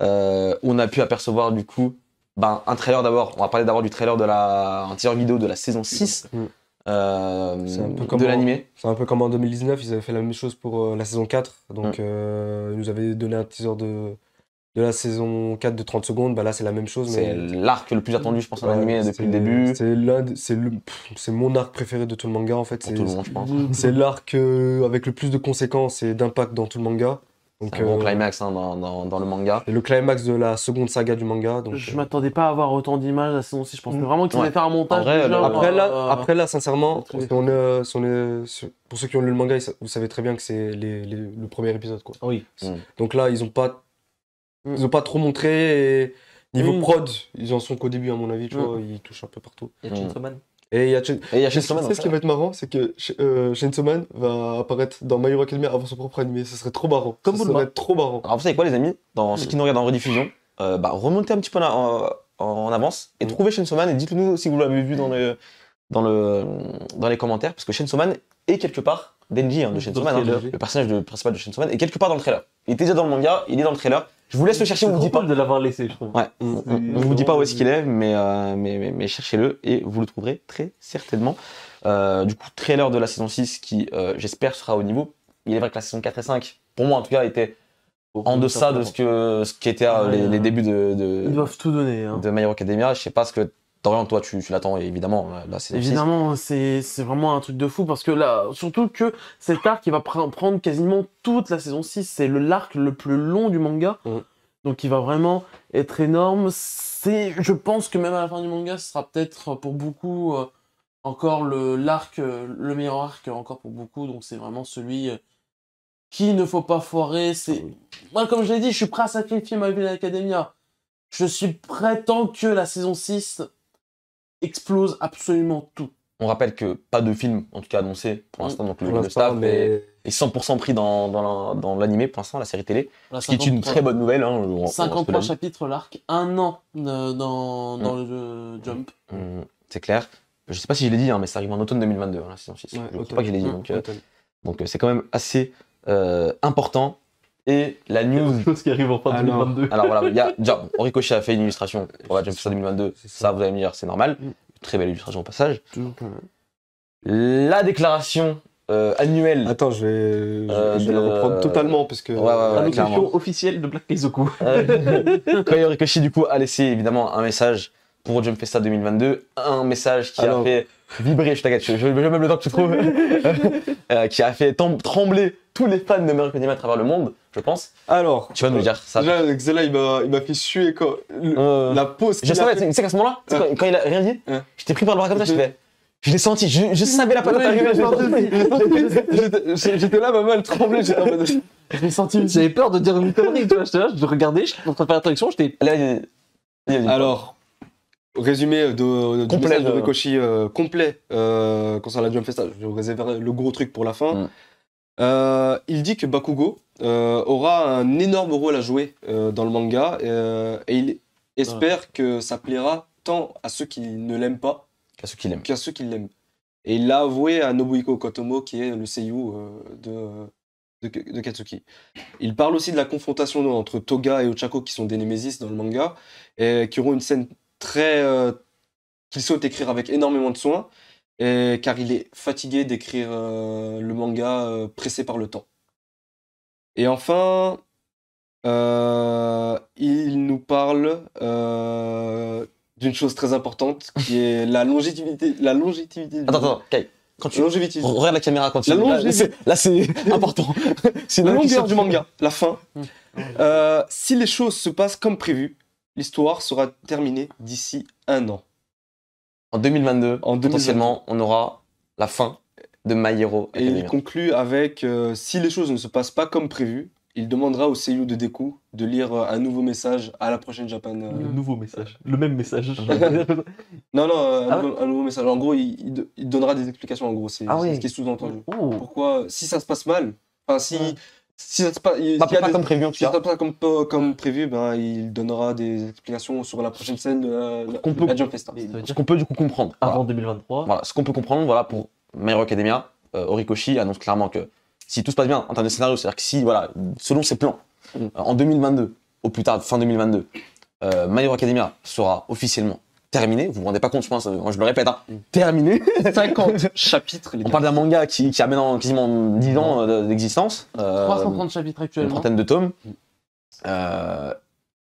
On a pu apercevoir du coup un trailer d'abord, on va parler d'abord du trailer un teaser vidéo de la saison 6 de l'animé. C'est un peu comme en 2019, ils avaient fait la même chose pour la saison 4. Donc ils nous avaient donné un teaser de la saison 4 de 30 secondes. Là c'est la même chose. C'est l'arc le plus attendu je pense en animé depuis le début. C'est mon arc préféré de tout le manga en fait. Pour tout le monde je pense. C'est l'arc avec le plus de conséquences et d'impact dans tout le manga. C'est un bon climax dans le manga. Et le climax de la seconde saga du manga. Donc, je m'attendais pas à avoir autant d'images à la saison 6. Je pense que vraiment qu'ils allaient faire un montage. Après là, sincèrement, pour ceux qui ont lu le manga, vous savez très bien que c'est le premier épisode. Quoi. Oui. Donc là, ils ont pas trop montré. Et niveau prod, ils en sont qu'au début, à mon avis. Tu vois, ils touchent un peu partout. Il y a Chainsaw Man. Et il y a Chainsaw Man. Tu sais ce qui va être marrant, c'est que Chainsaw Man va apparaître dans My Hero Academia avant son propre animé. Ce serait trop marrant. Ça serait trop marrant. Alors vous savez quoi les amis, dans ceux qui nous regardent en rediffusion, remontez un petit peu en avance et trouvez Chainsaw Man et dites-le nous si vous l'avez vu dans les commentaires parce que Chainsaw Man est quelque part Denji de Chainsaw Man, le personnage principal de Chainsaw Man est quelque part dans le trailer. Il était déjà dans le manga, il est dans le trailer. Je vous laisse le chercher, on vous dit pas de l'avoir laissé, je trouve. Ouais, on vous dit pas où est-ce qu'il est, mais cherchez-le et vous le trouverez très certainement. Du coup, trailer de la saison 6 qui, j'espère, sera au niveau. Il est vrai que la saison 4 et 5, pour moi en tout cas, était en deçà de ce qui était les débuts Ils doivent tout donner. De My Hero Academia. Je sais pas ce que Dorian, toi, tu l'attends évidemment. Là, c'est Évidemment, c'est vraiment un truc de fou parce que là, surtout que cet arc, il va prendre quasiment toute la saison 6. C'est l'arc le plus long du manga. Donc, il va vraiment être énorme. Je pense que même à la fin du manga, ce sera peut-être pour beaucoup encore le meilleur arc encore pour beaucoup. Donc, c'est vraiment celui qu'il ne faut pas foirer. Moi, comme je l'ai dit, je suis prêt à sacrifier ma vie à l'Academia. Je suis prêt tant que la saison 6 explose absolument tout. On rappelle que pas de film, en tout cas annoncé pour l'instant, donc Pour le l'instant, staff est 100% pris dans l'animé pour l'instant, la série télé, Voilà, ce qui est une très bonne nouvelle. Hein, on se 53 le dit. chapitres l'arc, un an dans le Jump. C'est clair. Je sais pas si je l'ai dit, hein, mais ça arrive en automne 2022, hein, la saison 6. Ouais, Je ne sais automne. pas que je l'ai dit, Automne. donc c'est quand même assez important. Et la news... Chose qui arrive en fin Alors. 2022. Alors voilà, il y a déjà, Horikoshi a fait une illustration pour la Jump Festa 2022, ça vous allez me dire, c'est normal. Très belle illustration au passage. La déclaration annuelle. Attends, je vais la reprendre totalement parce que. Ouais, clairement. Allocution officielle de Black Kaizoku. Quand Horikoshi du coup a laissé évidemment un message pour Jump Festa 2022, un message qui a fait vibrer, je t'inquiète, je veux même le temps que tu trouves, qui a fait trembler tous les fans de My Hero Academia à travers le monde, je pense. Alors. Tu vas nous dire ça. Déjà, Xela, il m'a fait suer quand. La pause Je qu'il a savais, fait. tu sais qu'à ce moment-là, tu sais, quand il a rien dit, j'étais pris par le bras comme ça, je l'ai senti, je savais la patate arriver. J'étais là, maman, elle tremblait. J'étais en mode. Je l'ai senti. J'avais peur de dire une connerie, tu vois, j'étais là, je regardais, j'étais en train de faire la traduction, j'étais... Alors, résumé du Complet, message de Horikoshi complet concernant la Jump Festa. Je vais réserver le gros truc pour la fin. Il dit que Bakugo aura un énorme rôle à jouer dans le manga et il espère que ça plaira tant à ceux qui ne l'aiment pas Qu'à ceux qui l'aiment. qu'à ceux qui l'aiment. Et il l'a avoué à Nobuhiko Kotomo, qui est le seiyuu de Katsuki. Il parle aussi de la confrontation entre Toga et Ochako, qui sont des némésis dans le manga, et qui auront une scène qu'il souhaite écrire avec énormément de soin, car il est fatigué d'écrire le manga pressé par le temps. Et enfin, il nous parle d'une chose très importante, qui est la longévité. Attends, Kai, quand tu Longévité. regarde la caméra quand tu... La longévité. Là, c'est important. C'est La une longueur question. du manga, la fin. Si les choses se passent comme prévu, l'histoire sera terminée d'ici 1 an. En 2022, En 2022. potentiellement, on aura la fin de My Hero Et il Academia. conclut avec si les choses ne se passent pas comme prévu, il demandera au seiyuu de Deku de lire un nouveau message à la prochaine Japan. Le nouveau message. Le même message. Non, Ah un nouveau message. En gros, il donnera des explications. En gros, c'est Ah oui. ce qui est sous-entendu. Oh. Pourquoi, si ça se passe mal, enfin si ça se passe, Pas comme prévu en tout si ça cas. se passe pas comme prévu, ben il donnera des explications sur la prochaine scène de Qu'on peut- la Jump Festa. Ça veut Ce dire qu'on peut du coup comprendre. avant Voilà. 2023. Voilà, ce qu'on peut comprendre, voilà, pour My Hero Academia, Horikoshi annonce clairement que si tout se passe bien en termes de scénario, c'est-à-dire que si, voilà, selon ses plans, en 2022, au plus tard, fin 2022, My Hero Academia sera officiellement terminé. Vous vous rendez pas compte, je pense, moi je le répète, hein, terminé. 50 chapitres, les On gars. parle d'un manga qui a maintenant quasiment 10 ans d'existence. 330 chapitres Une actuellement. trentaine de tomes.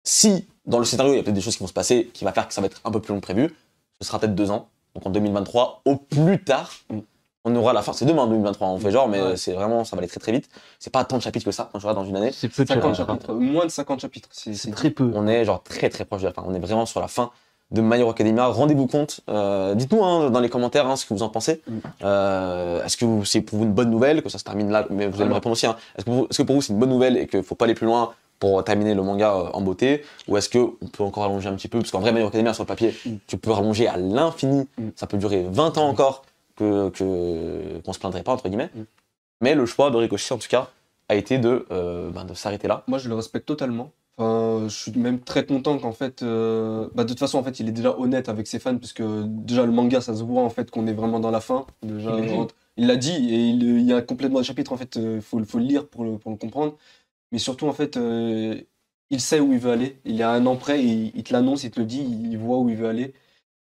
Si dans le scénario il y a peut-être des choses qui vont se passer qui va faire que ça va être un peu plus long que prévu, ce sera peut-être 2 ans. Donc en 2023, au plus tard, on aura la fin. C'est demain 2023, on fait genre, mais Ouais. c'est vraiment, ça va aller très très vite. C'est pas tant de chapitres que ça quand je regarde dans une année. C'est peu de 50 chapitres. chapitres, moins de 50 chapitres. C'est très peu. On est genre très très proche de la fin. On est vraiment sur la fin de My Hero Academia. Rendez-vous compte. Dites-nous hein, dans les commentaires hein, ce que vous en pensez. Est-ce que c'est pour vous une bonne nouvelle que ça se termine là? Mais vous allez me répondre aussi. Hein. Est-ce que pour vous c'est une bonne nouvelle et qu'il faut pas aller plus loin pour terminer le manga en beauté? Ou est-ce qu'on peut encore allonger un petit peu? Parce qu'en vrai, My Hero Academia sur le papier, tu peux rallonger à l'infini. Ça peut durer 20 ans encore qu'on se plaindrait pas, entre guillemets. Mais le choix de Horikoshi, en tout cas, a été de s'arrêter là. Moi, je le respecte totalement. Enfin, je suis même très content qu'en fait, de toute façon, en fait, il est déjà honnête avec ses fans, puisque déjà le manga, ça se voit en fait qu'on est vraiment dans la fin. Déjà, il l'a dit, et il y a complètement un chapitre en fait, faut le lire pour le comprendre. Mais surtout en fait, il sait où il veut aller. Il y a un an près, il te l'annonce, il te le dit, il voit où il veut aller.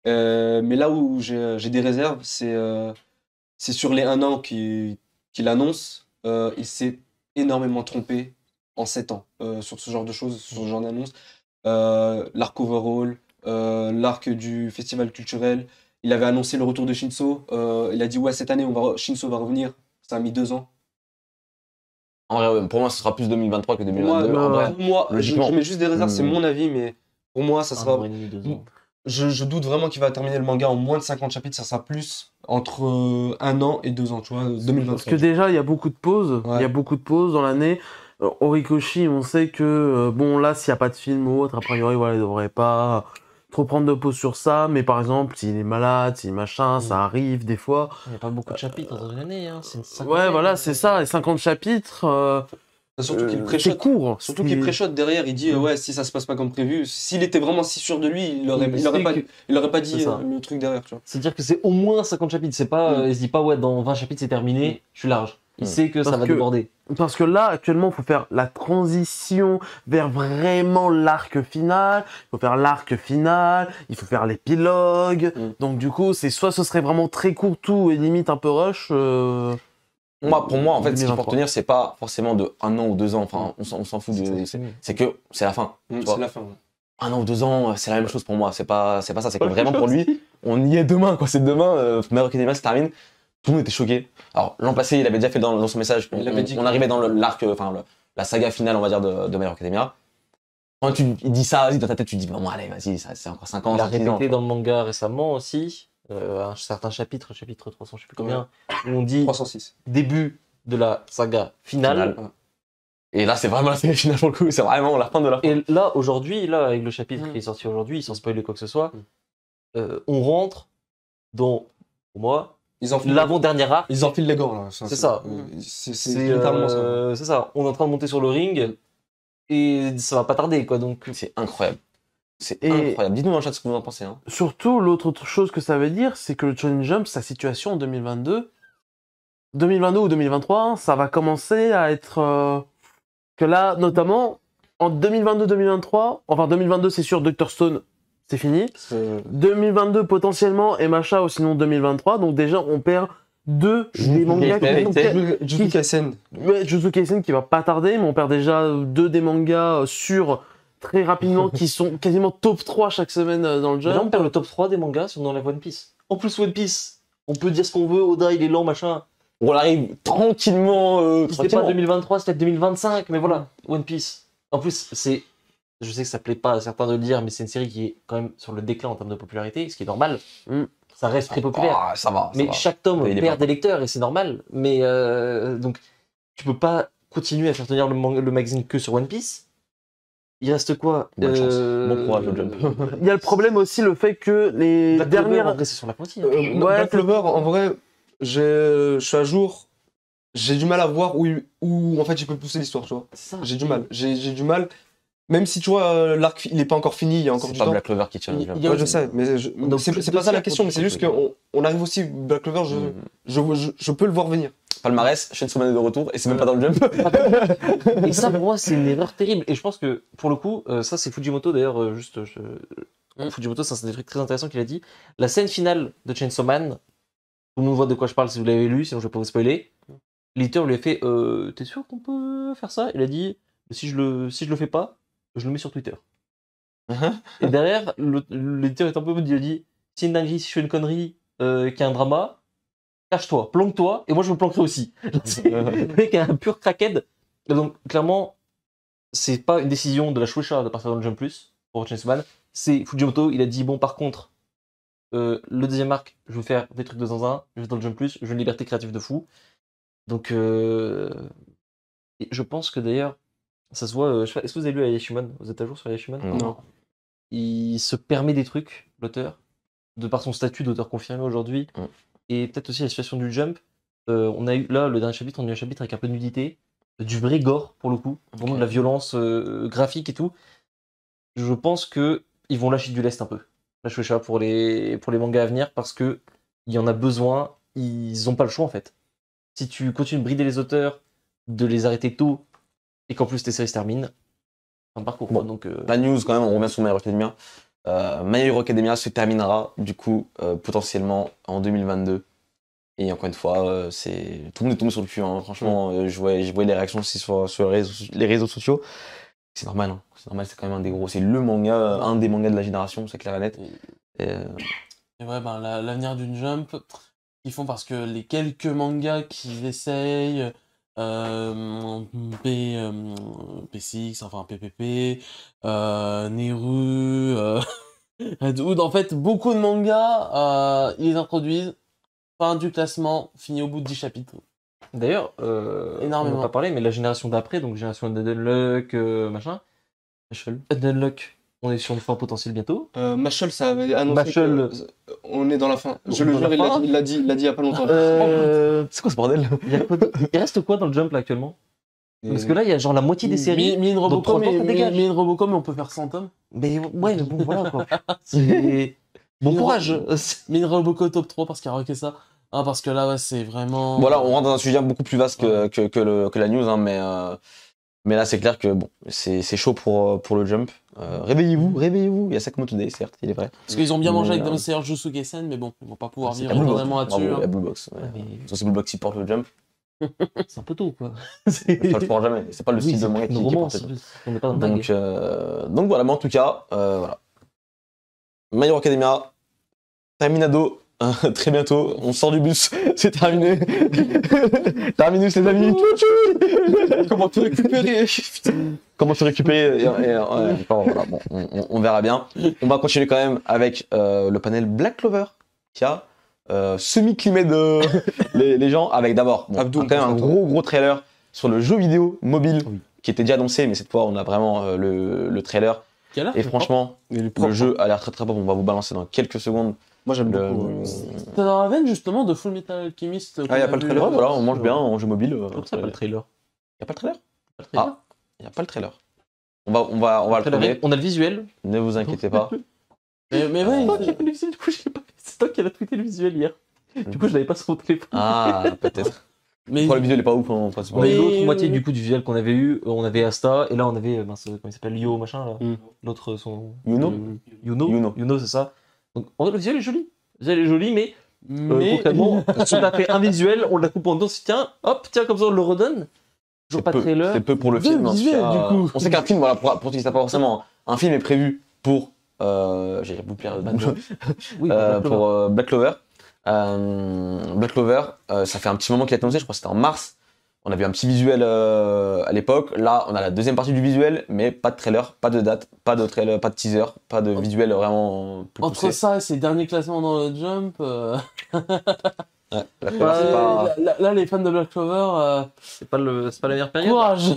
Mais là où j'ai des réserves, c'est sur les 1 an qu'il annonce. Il s'est énormément trompé en 7 ans sur ce genre de choses, sur ce genre d'annonce. L'arc overall, l'arc du festival culturel. Il avait annoncé le retour de Shinso. Il a dit ouais, cette année, Shinso va revenir. Ça a mis 2 ans. En vrai, ouais, pour moi, ce sera plus 2023 que 2022. Moi, en vrai, pour moi, logiquement. je mets juste des réserves, c'est mon avis, mais pour moi, ça Un sera. an et demi, 2 ans. Je doute vraiment qu'il va terminer le manga en moins de 50 chapitres. Ça sera plus entre 1 an et 2 ans, tu vois, 2023. Parce que déjà, il y a beaucoup de pauses. Ouais. Il y a beaucoup de pauses dans l'année. Horikoshi, on sait que, bon, là, s'il n'y a pas de film ou autre, a priori, voilà, il ne devrait pas trop prendre de pause sur ça. Mais par exemple, s'il est malade, s'il machin, ça arrive des fois. Il n'y a pas beaucoup de chapitres dans une année, hein. C'est une Ouais, cinquantaine, voilà, c'est ça. Et 50 chapitres, Surtout qu'il c'est pré-shot. court. Surtout qu'il pré-shot derrière, il dit ouais, si ça se passe pas comme prévu. S'il était vraiment si sûr de lui, il aurait pas dit C'est ça. le truc derrière, tu vois. C'est-à-dire que c'est au moins 50 chapitres. C'est pas, il se dit pas, ouais, dans 20 chapitres c'est terminé, je suis large. Il sait que ça Parce va que- déborder. Parce que là, actuellement, il faut faire la transition vers vraiment l'arc final. Il faut faire l'arc final, il faut faire l'épilogue. Donc, du coup, c'est soit ce serait vraiment très court tout et limite un peu rush. Pour moi, en fait, ce qu'il faut 2023. retenir, c'est pas forcément de 1 an ou 2 ans. Enfin, on s'en fout de. C'est mieux. C'est que c'est la fin. tu vois. C'est la fin. Ouais. 1 an ou 2 ans, c'est la même chose pour moi. C'est pas ça. C'est que vraiment pour lui, on y est demain, quoi. C'est demain. My Hero Academia se termine. Tout le monde était choqué. Alors, l'an passé, il avait déjà fait dans son message. Il avait dit On arrivait dans l'arc, la saga finale, on va dire, de My Hero Academia. Quand il dit ça, vas-y, dans ta tête, tu te dis, bon, allez, vas-y, c'est encore 5 ans. Il a 6 ans. répété dans le manga récemment aussi, un certain chapitre 300, je sais plus combien, où on dit 306. début de la saga finale. Finale. Et là, c'est vraiment la saga finale pour le coup. C'est vraiment la fin de la fin. Et là, aujourd'hui, là, avec le chapitre qui est sorti aujourd'hui, sans spoiler quoi que ce soit, on rentre dans, pour moi, Ils enfilent l'avant-dernier arc. les gants là. C'est ça. C'est littéralement ça. C'est ça. On est en train de monter sur le ring et ça va pas tarder, quoi. Donc, C'est incroyable. C'est Et- incroyable. Dites-nous dans le chat ce que vous en pensez. Hein. Surtout, l'autre chose que ça veut dire, c'est que le Shonen Jump, sa situation en 2022 ou 2023, hein, ça va commencer à être... que là, notamment, en 2022-2023, enfin 2022 c'est sûr, Dr. Stone, c'est fini. 2022 potentiellement, et Macha, ou sinon 2023, donc déjà on perd deux des mangas Jujutsu Kaisen. Ouais, Jujutsu Kaisen qui va pas tarder, mais on perd déjà deux des mangas sûrs très rapidement qui sont quasiment top 3 chaque semaine dans le mais là, on jump. perd le top 3 des mangas si on enlève One Piece. En plus, One Piece, on peut dire ce qu'on veut, Oda il est lent, machin. On arrive tranquillement. C'était pas 2023, c'était 2025, mais voilà, One Piece. En plus, c'est. Je sais que ça plaît pas à certains de le dire, mais c'est une série qui est quand même sur le déclin en termes de popularité, ce qui est normal. Ça reste très populaire. Ah, ça va. mais chaque tome Il est perd pas- des lecteurs et c'est normal. Mais donc, tu peux pas continuer à faire tenir le magazine que sur One Piece. Il reste quoi Bonne chance. Bon courage, le jump. Il y a le problème aussi, le fait que les Black Clover, en dernières... vrai, c'est sur la pointille. Ouais, Black Clover, en vrai, je suis à jour. J'ai du mal à voir où en fait je peux pousser l'histoire, tu vois. C'est ça. J'ai du mal. J'ai du mal. Même si tu vois, l'arc il est pas encore fini, il y a encore C'est du pas temps. Black Clover qui tient le Il jump. y a Ouais, je aussi- sais, mais Donc, c'est plus pas ça la de question, mais c'est juste qu'on arrive aussi, Black Clover, je peux le voir venir. Palmarès, Chainsaw Man est de retour et c'est même pas dans le jump. Et ça, pour moi, c'est une erreur terrible. Et je pense que, pour le coup, ça, c'est Fujimoto, d'ailleurs, Fujimoto, ça, c'est des trucs très intéressants qu'il a dit. La scène finale de Chainsaw Man, tout le monde voit de quoi je parle si vous l'avez lu, sinon je vais pas vous spoiler. L'éditeur lui a fait t'es sûr qu'on peut faire ça? Il a dit si je le fais pas, je le mets sur Twitter. Et derrière, l'éditeur est un peu maudit, il a dit si une dinguerie, si je fais une connerie, qu'il y a un drama, cache-toi, planque-toi, et moi je me planquerai aussi. Le mec est un pur crackhead. Et donc, clairement, c'est pas une décision de la Shueisha de partir dans le Jump Plus pour Chainsaw Man. C'est Fujimoto, il a dit bon, par contre, le deuxième arc, je vais faire des trucs de zinzin, je vais dans le Jump Plus, je veux une liberté créative de fou. Donc, et je pense que d'ailleurs, ça se voit. Est-ce que vous avez lu Ayashimon? Vous êtes à jour sur Ayashimon? Non. Il se permet des trucs, l'auteur, de par son statut d'auteur confirmé aujourd'hui, et peut-être aussi la situation du Jump. On a eu là le dernier chapitre, on a eu un chapitre avec un peu de nudité, du vrai gore pour le coup, vraiment de la violence graphique et tout. Je pense que ils vont lâcher du lest un peu, la Shueisha pour les mangas à venir, parce que il y en a besoin, ils ont pas le choix en fait. Si tu continues de brider les auteurs, de les arrêter tôt, et qu'en plus tes séries se terminent, c'est un parcours. Bon. Quoi. Donc, La news, quand même, on revient sur My Hero Academia. My Hero Academia se terminera, du coup, potentiellement en 2022. Et encore une fois, tout le monde est tombé sur le cul. Hein. Franchement, je voyais les réactions aussi sur les réseaux sociaux. C'est normal, hein. C'est normal, c'est quand même un des gros. C'est le manga, un des mangas de la génération, c'est clair et net. Et ouais, ben, l'avenir d'une Jump, ils font parce que les quelques mangas qu'ils essayent, P6, enfin PPP, Neru, Redwood, en fait, beaucoup de mangas, ils les introduisent, fin du classement, fini au bout de 10 chapitres. D'ailleurs, Énormément. on n'a pas parlé, mais la génération d'après, donc génération Unluck, machin, Unluck, on est sur une fin potentielle bientôt. Machel, ça avait annoncé Machel. on est dans la fin. Je le Dans la jure, fin il l'a dit il y a pas longtemps. C'est quoi ce bordel? Il reste quoi dans le Jump là actuellement? Parce que là, il y a genre la moitié des séries. Mine dans 3 Robocop, ans, ça dégage. Mine Robocop, mais on peut faire 100 tomes. Mais ouais, mais bon, voilà quoi. C'est- Bon courage. Mine Robocop top 3 parce qu'il y a ça. Hein, parce que là, ouais, c'est vraiment. Voilà, on rentre dans un sujet beaucoup plus vaste que la news, hein, mais là, c'est clair que bon, c'est chaud pour le Jump. Réveillez-vous. Il y a Sakamoto Day, certes, il est vrai. Parce qu'ils ont bien mangé Mais, avec Demon Slayer Jujutsu Kaisen, mais bon, ils vont pas pouvoir C'est vivre la Blue Box. éternellement là-dessus. Bravo, hein. la Blue Box. Ouais. Mais C'est Blue Box qui porte le Jump. c'est un peu tôt quoi. Ça le fera jamais. C'est pas le style de manga qui porte le Jump. On n'est pas dans le Donc voilà, mais en tout cas, voilà. My Hero Academia, terminado, très bientôt, on sort du bus, c'est terminé. Terminus les amis. Comment te récupérer? Comment te récupérer voilà, bon, on verra bien. On va continuer quand même avec le panel Black Clover qui a semi-climé de les gens avec d'abord Abdou, quand même un gros trailer sur le jeu vidéo mobile Oui. qui était déjà annoncé, mais cette fois on a vraiment le trailer. Quelle heure Et franchement, le jeu a l'air très bon. On va vous balancer dans quelques secondes. Moi j'aime Le- beaucoup. C'était dans la veine justement de Full Metal Alchemist. Ah, y a pas le trailer, Ouais, voilà, on mange bien en jeu mobile. Comme ça, pas le trailer. Y a pas le trailer? Pas le trailer. Ah, y a pas le trailer. On va le trouver. On a le visuel. Ne vous inquiétez pas. Mais ouais, Du coup, je l'ai pas fait. C'est toi qui as tweeté le visuel hier. Du coup, je l'avais pas sur mon téléphone. Ah, peut-être. mais Pourquoi le visuel est pas ouf en principe. On avait Mais- l'autre moitié du coup du visuel qu'on avait eu. On avait Asta et là on avait mince, comment il s'appelle, Yo machin là. L'autre son. Yuno Yuno, c'est ça. Donc en vrai, le visuel est joli. Le visuel est joli, mais concrètement, on a fait un visuel, on l'a coupé en deux, on s'est dit, tiens, comme ça on le redonne. Toujours pas de trailer. C'est peu pour le Deux film. en tout visuels, cas. du coup. On sait qu'un film, voilà, pour qui ça pas forcément. Un film est prévu pour. J'ai vous plaire. Oui, Pour Black Clover. Black Clover, ça fait un petit moment qu'il a été annoncé, je crois que c'était en mars. On a vu un petit visuel à l'époque. Là, on a la deuxième partie du visuel, mais pas de trailer, pas de date, pas de trailer, pas de teaser, pas de visuel vraiment plus entre poussé. ça et ses derniers classements dans le Jump, Ouais, Black Clover, c'est pas... là, les fans de Black Clover, c'est pas la meilleure période. courage.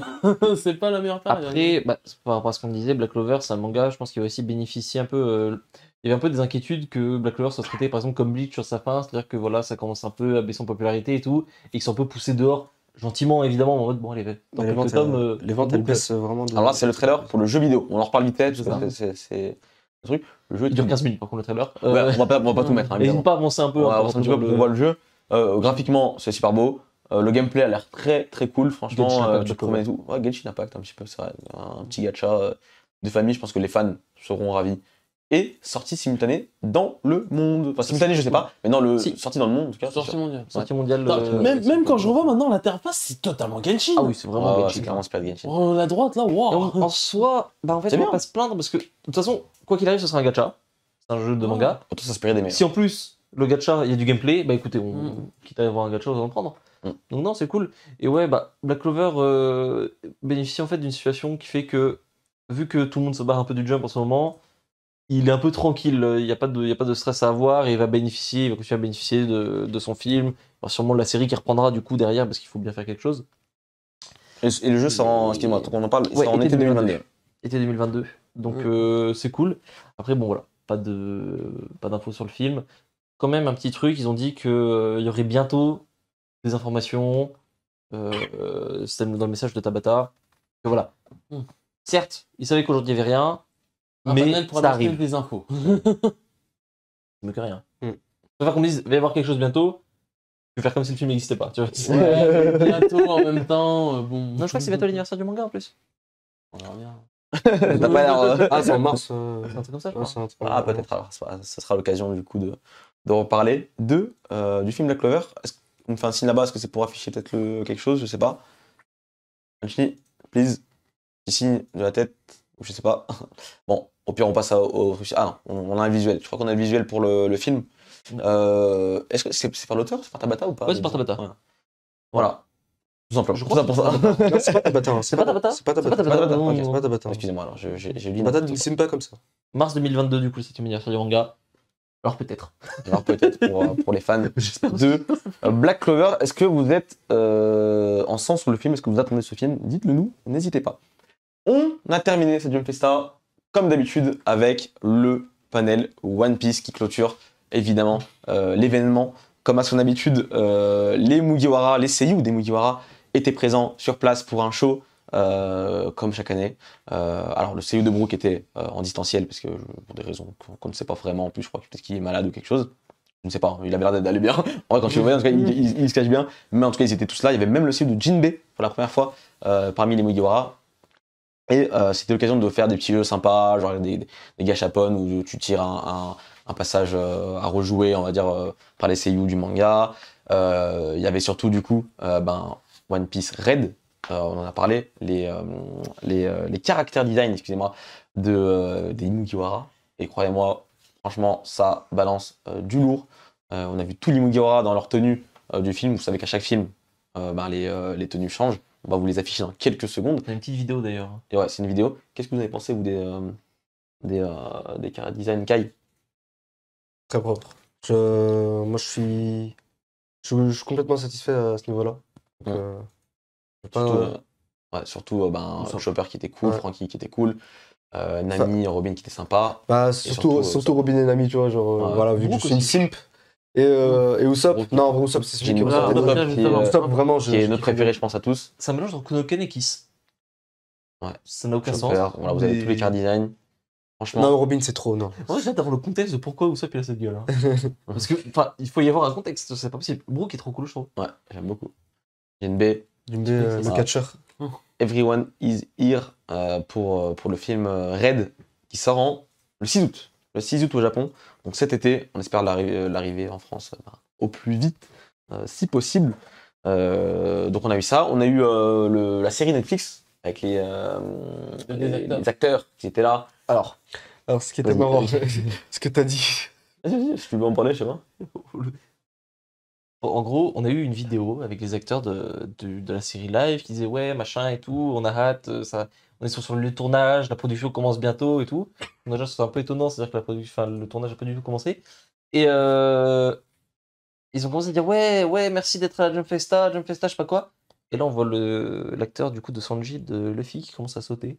C'est pas la meilleure période. Après, par rapport à ce qu'on disait, Black Clover, c'est un manga, je pense qu'il va aussi bénéficier un peu. Il y avait un peu des inquiétudes que Black Clover soit traité par exemple comme Bleach sur sa fin, c'est-à-dire que voilà, ça commence un peu à baisser en popularité et tout, et qu'ils sont un peu poussés dehors, gentiment évidemment, en mode bon, allez, dans Les quelques ventes, tomes. les ventes elles baissent vraiment de. Alors là, c'est le trailer pour le jeu vidéo. On en reparle vite fait, parce que C'est c'est le truc. Le jeu est Il dure 15 minutes par contre le trailer. Ouais, on va pas tout mettre, hein, N'hésite évidemment. pas à avancer un peu. On va hein, avancer un petit peu pour qu'on voit le jeu. Graphiquement, c'est super beau. Le gameplay a l'air très cool, franchement. Genshin Impact, Tu te promets et tout. Ouais, Genshin Impact un petit peu, c'est vrai. Un petit gacha de famille, je pense que les fans seront ravis. Et sortie simultanée dans le monde. Enfin, simultanée, je sais pas, mais dans le Si. sortie dans le monde en tout cas. Sortie mondiale. Sortie mondiale. Même quand je revois maintenant l'interface, c'est totalement Genshin. Ah oui, c'est vraiment Ouais, Genshin. c'est clairement super Genshin. Oh, la droite là, Et waouh. en soi, en fait, C'est on va bien. pas se plaindre parce que de toute façon, quoi qu'il arrive, ce sera un gacha. C'est un jeu de manga. Autant s'inspirer des meilleurs. Si en plus le gacha, il y a du gameplay, bah écoutez, quitte à avoir un gacha, on va en prendre. Mm. Donc non, c'est cool. Et ouais, Black Clover bénéficie en fait d'une situation qui fait que, vu que tout le monde se barre un peu du jump en ce moment, il est un peu tranquille, il n'y a pas de stress à avoir et il va continuer à bénéficier de son film. Il y aura sûrement la série qui reprendra du coup derrière parce qu'il faut bien faire quelque chose. Et le jeu sort en. Excuse-moi, tant qu'on en parle, il Ouais, sort en été 2022. Été 2022. Donc c'est cool. Après, bon voilà, pas d'infos sur le film. Quand même, un petit truc, ils ont dit qu'il y aurait bientôt des informations, c'était dans le message de Tabata, que voilà. Certes, ils savaient qu'aujourd'hui il n'y avait rien, mais ça arrive. des infos. Mieux que rien. Je préfère qu'on me dise, il va y avoir quelque chose bientôt, je vais faire comme si le film n'existait pas. Tu vois. Ouais, bientôt en même temps, bon. Non, je crois que c'est bientôt l'anniversaire du manga en plus. On verra bien. T'as pas l'air. Ah, c'est en mars. C'est un truc comme ça, je crois. c'est un truc- Ah, peut-être alors, ça sera l'occasion du coup de reparler du film Black Clover. Est-ce qu'on me fait un signe là-bas? Est-ce que c'est pour afficher peut-être quelque chose? Je sais pas. Anthony, please. petit signe de la tête, ou je sais pas. Bon, au pire, on passe au truc. Ah non, on a un visuel. Je crois qu'on a le visuel pour le film. Est-ce que c'est par l'auteur? C'est par Tabata ou pas? Ouais, c'est par Tabata. Ouais. Voilà. Tout simplement. Je Tout crois ça pour ça. Non, c'est pas Tabata. hein. C'est pas Tabata? C'est pas C'est pas Tabata. Tabata. Ok. C'est pas Tabata. Excusez-moi, alors j'ai lu. Tabata n'importe ne quoi. dessine pas comme ça. Mars 2022, du coup, c'est une anniversaire du manga. Alors peut-être. Alors peut-être pour les fans de Black Clover, est-ce que vous êtes en sens sur le film? Est-ce que vous attendez ce film? Dites-le nous, n'hésitez pas. On a terminé cette Jump Festa, comme d'habitude, avec le panel One Piece qui clôture évidemment l'événement. Comme à son habitude, les Mugiwara, les seiyuu des Mugiwara étaient présents sur place pour un show. Comme chaque année. Alors le seiyuu de Brook était en distanciel parce que pour des raisons qu'on ne sait pas vraiment, en plus je crois que peut-être qu'il est malade ou quelque chose. Je ne sais pas, il avait l'air d'aller bien. En vrai, quand tu le voyais, en tout cas, il se cache bien. Mais en tout cas, ils étaient tous là. Il y avait même le seiyuu de Jinbe pour la première fois parmi les Mugiwara. Et c'était l'occasion de faire des petits jeux sympas, genre des gachapon où tu tires un passage à rejouer, on va dire, par les seiyuu du manga. Il y avait surtout du coup One Piece Red. On en a parlé, les caractères design, excusez-moi, des Mugiwara. Et croyez-moi, franchement, ça balance du lourd. On a vu tous les Mugiwara dans leur tenue du film. Vous savez qu'à chaque film, les tenues changent. On va vous les afficher dans quelques secondes. On a une petite vidéo d'ailleurs. Et ouais, c'est une vidéo. Qu'est-ce que vous avez pensé, vous, des caractères design Kai? Très propre. Moi, je suis complètement satisfait à ce niveau-là. Donc, Surtout Chopper qui était cool, Ouais. Franky qui était cool, Nami, Robin qui était sympa. Bah, surtout, surtout Robin et Nami, tu vois, genre, Ouais. voilà, vu que Brook je suis une aussi. simp. Et Usopp, Brook. non, Usopp, c'est celui qui est Usopp, ressorti. Usopp, qui est, justement. Usopp, vraiment, qui est notre préféré, je pense, à tous. C'est un mélange entre Kunoken et Kiss. Ouais. Ça n'a aucun Chopper, sens. voilà, vous avez Mais- tous les caractères design. Franchement, Non, Robin, c'est trop, non. Moi, j'ai hâte d'avoir le contexte de pourquoi Usopp il a cette gueule. Hein. Parce que, enfin, il faut y avoir un contexte, c'est pas possible. Brook est trop cool, je trouve. ouais, j'aime beaucoup. Jinbe, Le ça. catcher. Everyone is Here pour le film Red qui sort le 6 août. Le 6 août au Japon. Donc cet été, on espère l'arrivée en France au plus vite, si possible. Donc on a eu ça. On a eu la série Netflix avec les acteurs qui étaient là. Alors, ce qui était Vas-y, marrant, vas-y. ce que t'as dit. Je peux en parler, je sais pas. En gros, on a eu une vidéo avec les acteurs de la série live qui disaient ouais, machin et tout, on a hâte, on est sur le tournage, la production commence bientôt et tout. Donc déjà, c'est un peu étonnant, c'est-à-dire que le tournage n'a pas du tout commencé. Et ils ont commencé à dire ouais, merci d'être à la Jump Festa, je sais pas quoi. Et là, on voit l'acteur du coup de Sanji, de Luffy, qui commence à sauter.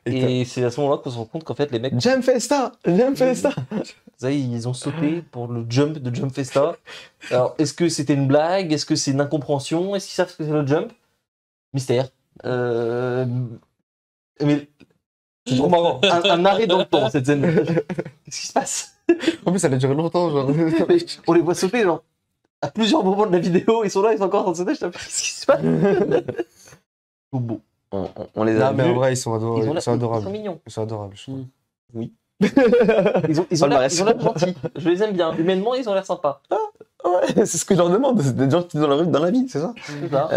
Et c'est à ce moment-là qu'on se rend compte qu'en fait, les mecs, Jump Festa. ça y est, ils ont sauté pour le jump de Jump Festa. Alors, est-ce que c'était une blague? Est-ce que c'est une incompréhension? Est-ce qu'ils savent ce que c'est le jump? Mystère. Mais c'est trop marrant. Un arrêt dans le temps, cette scène. Qu'est-ce qui se passe? En plus, ça allait durer longtemps, genre. On les voit sauter, genre, à plusieurs moments de la vidéo, ils sont là, ils sont encore en train de sauter. Je sais pas, qu'est-ce qui se passe? Trop beau. On les a Non, mais en vus. vrai, ils sont adorables. Ils Ils sont sont adorables. mignons. Ils sont adorables, je trouve. Ils ont l'air Palmarès. gentils. Je les aime bien. Humainement, ils ont l'air sympas. Ouais, c'est ce que je leur demande. C'est des gens qui sont dans la vie, c'est ça. C'est ça.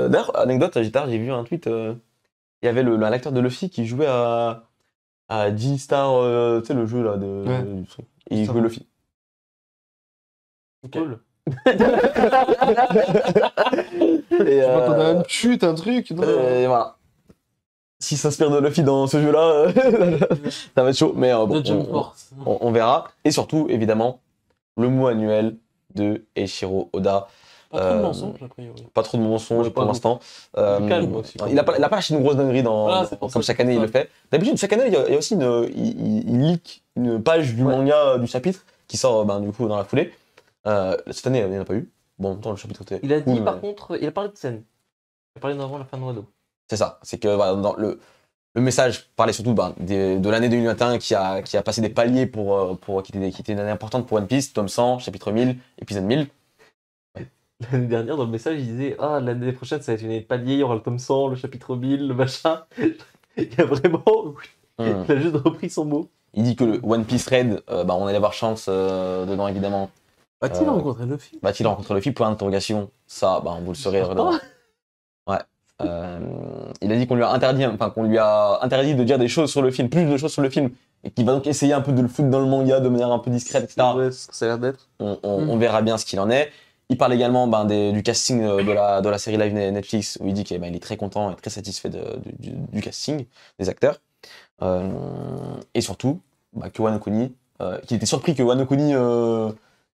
D'ailleurs, anecdote, j'ai vu un tweet. Il y avait l'acteur de Luffy qui jouait à G-Star, tu sais, le jeu là. Ouais. du truc. Et il jouait Luffy. Cool. Et, T'en as une chute, un truc. Non et voilà. S'il s'inspire de Luffy dans ce jeu-là, ça va être chaud. Mais bon, De Jump Force. on verra. Et surtout, évidemment, le mot annuel de Eiichiro Oda. Pas trop de mensonges, a priori. Pas trop de mensonges Ouais, pour pas l'instant. calme aussi. Il a pas lâché une grosse dinguerie Voilà, c'est pour comme ça chaque année il que- le fait. D'habitude, chaque année, il y a aussi il leak une page du manga du chapitre qui sort du coup dans la foulée. Cette année, il n'y en a pas eu. Bon, en même temps, le chapitre était. Il a dit cool, par mais- contre, il a parlé de scène. Il a parlé d'avant la fin de Wano. C'est ça. C'est que voilà, dans le message parlait surtout de l'année 2021 qui a passé des paliers qui était une année importante pour One Piece, tome 100, chapitre 1000, épisode 1000. L'année dernière, dans le message, il disait ah, l'année prochaine, ça va être une année de palier, il y aura le tome 100, le chapitre 1000, le machin. Il a vraiment. Hmm. Il a juste repris son mot. Il dit que le One Piece Red, on allait avoir chance dedans évidemment. Va-t-il rencontrer Luffy? Va-t-il rencontrer Luffy? Point d'interrogation. Ça, vous le saurez. Ouais. il a dit qu'on lui a interdit, de dire des choses sur le film, plus de choses sur le film, et qu'il va donc essayer un peu de le foutre dans le manga de manière un peu discrète, etc. Ouais, ça a l'air d'être. On verra bien ce qu'il en est. Il parle également du casting de la série live Netflix, où il dit qu'il est très content et très satisfait du casting des acteurs. Et surtout, que Wano Kuni, qu'il était surpris que Wano Kuni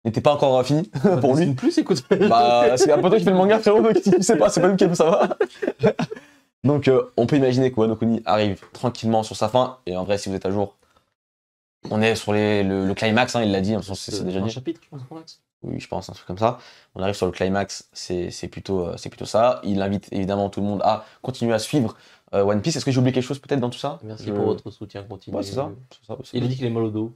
n'était pas encore fini pour lui. Plus, écoute. C'est un peu toi qui fais le manga, frérot, donc tu sais pas, c'est pas nous qui aime, ça va. Donc on peut imaginer que Wano Kuni arrive tranquillement sur sa fin, et en vrai, si vous êtes à jour, on est sur le climax, hein, il l'a dit, c'est déjà un dit. chapitre, je pense. Oui, je pense, un truc comme ça. On arrive sur le climax, c'est plutôt ça. Il invite évidemment tout le monde à continuer à suivre One Piece. Est-ce que j'ai oublié quelque chose peut-être dans tout ça? Merci pour votre soutien continu. Ouais, c'est ça. Il a dit qu'il est mal au dos.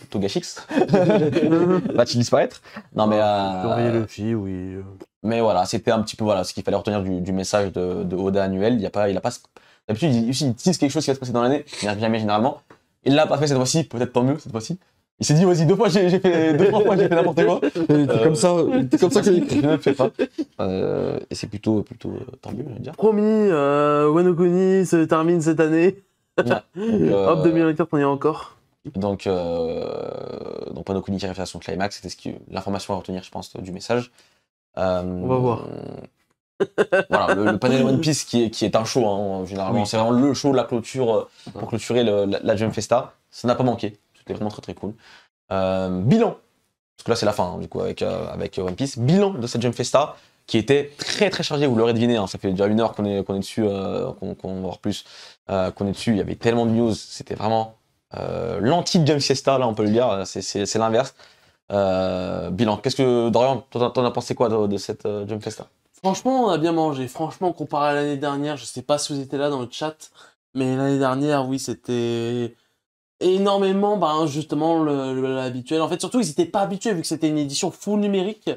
Togashix va-t-il disparaître? Non, mais. Surveiller le fil, oui. Mais voilà, c'était un petit peu ce qu'il fallait retenir du message de Oda annuel. Il a pas. D'habitude, il tease quelque chose qui va se passer dans l'année, mais jamais généralement. Il l'a pas fait cette fois-ci, peut-être tant mieux cette fois-ci. Il s'est dit, vas-y, 2 fois, j'ai fait 2-3 fois, j'ai fait n'importe quoi. C'est comme ça que je ne fais pas. Et c'est plutôt tant mieux, je veux dire. Promis, Wano Kuni se termine cette année. Hop, 2024, on y est encore. Donc Wano Kuni qui arrive à son climax, c'était l'information à retenir, je pense, du message. On va voir. Voilà, le panel One Piece qui est un show, hein, généralement. Oui. C'est vraiment le show, la clôture, pour clôturer la Jump Festa. Ça n'a pas manqué. C'était vraiment très très cool. Bilan, parce que là c'est la fin, hein, du coup, avec One Piece. Bilan de cette Jump Festa qui était très très chargé, vous l'aurez deviné, hein, ça fait déjà 1 heure qu'on est dessus, qu'on va voir plus, qu'on est dessus. Il y avait tellement de news, c'était vraiment l'anti-Jump Festa, là on peut le dire, c'est l'inverse. Bilan, qu'est-ce que, Dorian, t'en as pensé quoi de cette Jump Festa? Franchement, on a bien mangé. Franchement, comparé à l'année dernière, je sais pas si vous étiez là dans le chat, mais l'année dernière, oui, c'était énormément, justement, l'habituel. En fait, surtout, ils étaient pas habitués, vu que c'était une édition full numérique.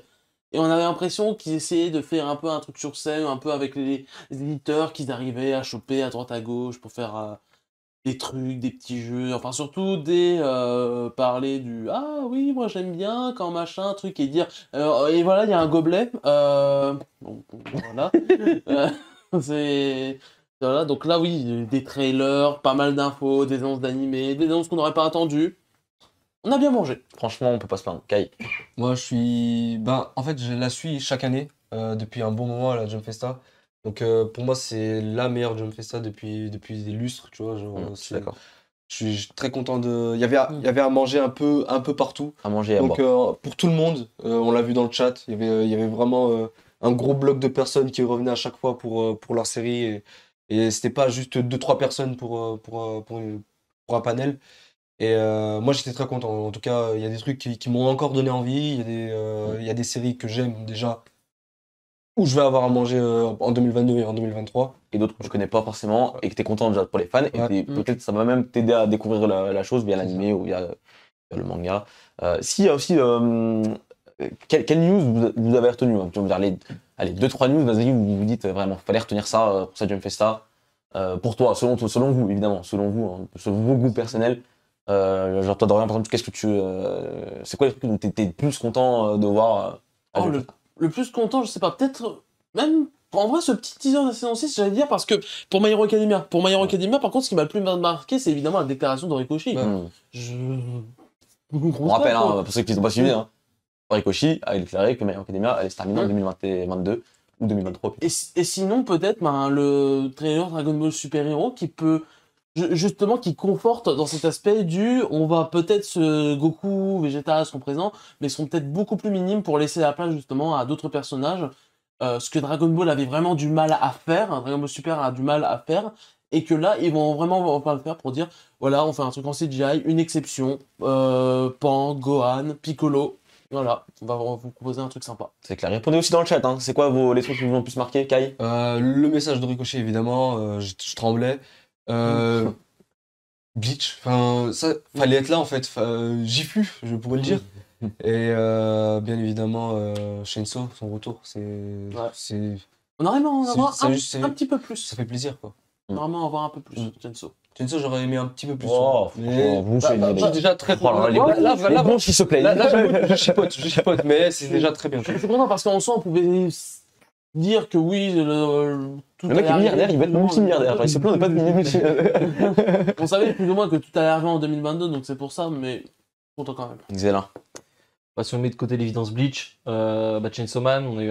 Et on avait l'impression qu'ils essayaient de faire un peu un truc sur scène, un peu avec les éditeurs qu'ils arrivaient à choper à droite à gauche pour faire des trucs, des petits jeux, enfin surtout parler du « Ah oui, moi j'aime bien quand machin, truc » et dire « Et voilà, il y a un gobelet. Bon, voilà. Voilà, donc là oui, des trailers, pas mal d'infos, des annonces d'animés, des annonces qu'on n'aurait pas attendues. On a bien mangé. Franchement, on peut pas se plaindre. Kai. Moi, en fait, je la suis chaque année, depuis un bon moment, la Jump Festa. Donc, pour moi, c'est la meilleure Jump Festa depuis des lustres, tu vois. Genre, je suis d'accord. Je suis très content de... Il y avait à manger un peu partout. À manger, à donc, boire. Pour tout le monde, on l'a vu dans le chat, il y avait vraiment un gros bloc de personnes qui revenaient à chaque fois pour leur série. Et c'était pas juste 2-3 personnes pour un panel. Et moi j'étais très content. En tout cas, il y a des trucs qui m'ont encore donné envie. Il y a des séries que j'aime déjà, où je vais avoir à manger en 2022 et en 2023. Et d'autres que je connais pas forcément et que tu es content déjà pour les fans. Ouais. Et peut-être ça va même t'aider à découvrir la chose via l'animé ou via le manga. S'il y a aussi quelle news vous avez retenu, hein, allez 2-3 news, vas-y, vous dites vraiment, fallait retenir ça pour cette Jump Festa. Pour toi, selon vous, évidemment, selon vous, hein, selon vos goûts personnels. Genre toi Dorian, par exemple, qu'est-ce que c'est quoi les trucs dont t'es le plus content de voir le plus content, je sais pas, peut-être même en vrai ce petit teaser de la saison 6, j'allais dire, parce que pour My Hero Academia, par contre, ce qui m'a le plus marqué, c'est évidemment la déclaration d'Horikoshi. On rappelle, hein, pour ceux qui n'ont pas suivi, hein, Horikoshi a déclaré que My Hero Academia allait se terminer en 2022 ou 2023. Et sinon, peut-être le trailer Dragon Ball Super Hero qui peut justement qui conforte dans cet aspect on va peut-être Goku, Vegeta seront présents, mais seront peut-être beaucoup plus minimes pour laisser la place justement à d'autres personnages, ce que Dragon Ball avait vraiment du mal à faire, Dragon Ball Super a du mal à faire, et que là ils vont vraiment pas le faire pour dire voilà, on fait un truc en CGI, une exception, Pan, Gohan, Piccolo, voilà, on va vous proposer un truc sympa. C'est clair. Répondez aussi dans le chat, hein. C'est quoi les trucs qui vous ont le plus marqué, Kai? Le message de Ricochet, évidemment, je tremblais. Bleach, ça fallait être là en fait, Gifu, je pourrais le dire. Et bien évidemment, Chainsaw, son retour, on aurait aimé en avoir un petit peu plus. Ça fait plaisir quoi. On aurait aimé en avoir un peu plus, Chainsaw. Chainsaw, j'aurais aimé un petit peu plus. Vous c'est déjà très bien. Les bons qui se plaignent. Là, je chipote, mais c'est déjà très bien. Je suis content parce qu'en soi, on pouvait dire que oui, tout Le mec est allait milliardaire, il va être arriver multimilliardaire. Genre, il se plaint de pas devenir multimilliardaire. On savait plus ou moins que tout allait arriver en 2022, donc c'est pour ça, mais content quand même. Excellent. Bah, si on met de côté l'évidence Bleach, Chainsaw Man, on a eu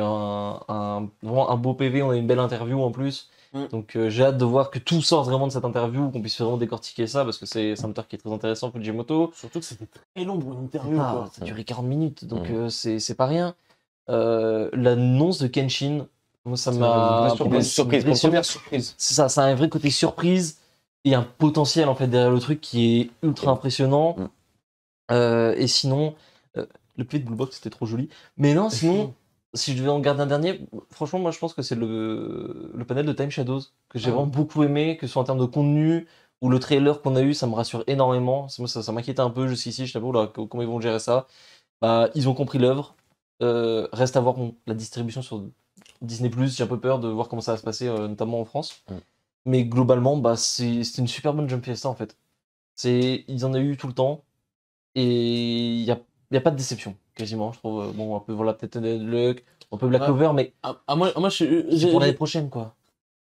vraiment un beau PV, on a eu une belle interview en plus. Donc j'ai hâte de voir que tout sorte vraiment de cette interview, qu'on puisse vraiment décortiquer ça, parce que c'est un auteur qui est très intéressant, Fujimoto. Surtout que c'était très long pour une interview. Ah, Quoi. ça a duré 40 minutes, donc c'est pas rien. L'annonce de Kenshin, moi ça m'a... Surprise, première surprise. C'est ça, ça a un vrai côté surprise et un potentiel en fait derrière le truc qui est ultra impressionnant. Et sinon, le play de Blue Box c'était trop joli. Mais non, sinon, si je devais en garder un dernier, franchement, moi je pense que c'est le panel de Time Shadows que j'ai vraiment beaucoup aimé, que ce soit en termes de contenu ou le trailer qu'on a eu, ça me rassure énormément. Moi, ça m'inquiétait un peu jusqu'ici, je t'avoue, là, comment ils vont gérer ça. Bah, ils ont compris l'œuvre. Reste à voir la distribution sur Disney+, j'ai un peu peur de voir comment ça va se passer, notamment en France. Mais globalement, bah, c'est une super bonne Jump Fiesta en fait. Ils en ont eu tout le temps et il y a pas de déception quasiment, je trouve. Bon, un peu voilà, peut-être Luck, un peu Black Clover, mais moi c'est pour l'année prochaine quoi.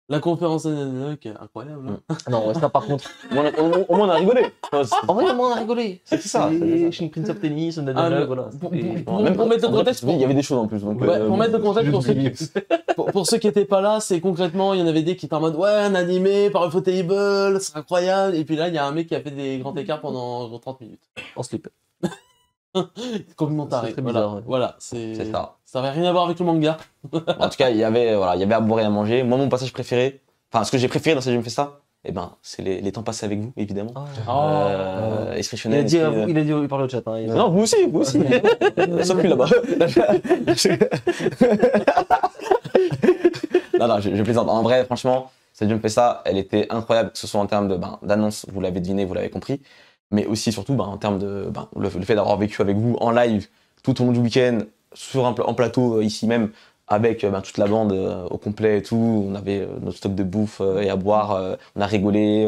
La conférence de incroyable. Hein. Non, ça par contre. Au moins on a rigolé. En vrai, on a rigolé. C'était ça. Shin Prince of Tennis, on a voilà. Pour mettre le contexte, il y avait des choses en plus. Donc, pour mettre le contexte pour ceux qui étaient pas là, c'est concrètement, il y en avait des qui étaient en mode ouais, un animé par Ufotable, c'est incroyable. Et puis là, il y a un mec qui a fait des grands écarts pendant 30 minutes. En slip. Complètement taré. C'est très bizarre. Voilà, c'est ça. Ça avait rien à voir avec le manga. En tout cas, il y avait à boire et à manger. Moi, mon passage préféré, enfin, ce que j'ai préféré dans cette Jump Fiesta, c'est les temps passés avec vous, évidemment. Esprit Shonen. Il parlait au chat. Hein, non, vous aussi. Sauf lui là-bas. non, je plaisante. En vrai, franchement, cette Jump Fiesta, elle était incroyable, que ce soit en termes d'annonce, vous l'avez deviné, vous l'avez compris, mais aussi surtout en termes de le fait d'avoir vécu avec vous en live tout au long du week-end, en plateau ici même, avec toute la bande au complet et tout. On avait notre stock de bouffe et à boire, on a rigolé,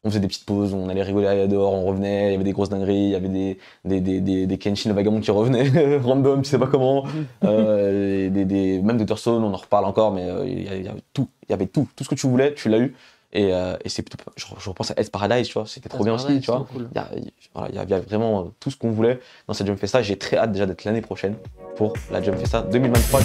on faisait des petites pauses, on allait rigoler dehors, on revenait, il y avait des grosses dingueries, il y avait des Kenshin vagabonds qui revenaient, random, tu sais pas comment, même Dr. Stone, on en reparle encore, mais il y avait tout ce que tu voulais, tu l'as eu. Et c'est plutôt, je repense à Ed's Paradise, tu vois, c'était trop bien aussi, tu vois. Cool. Il y avait vraiment tout ce qu'on voulait dans cette Jump Fiesta. J'ai très hâte déjà d'être l'année prochaine pour la Jump Fiesta 2023.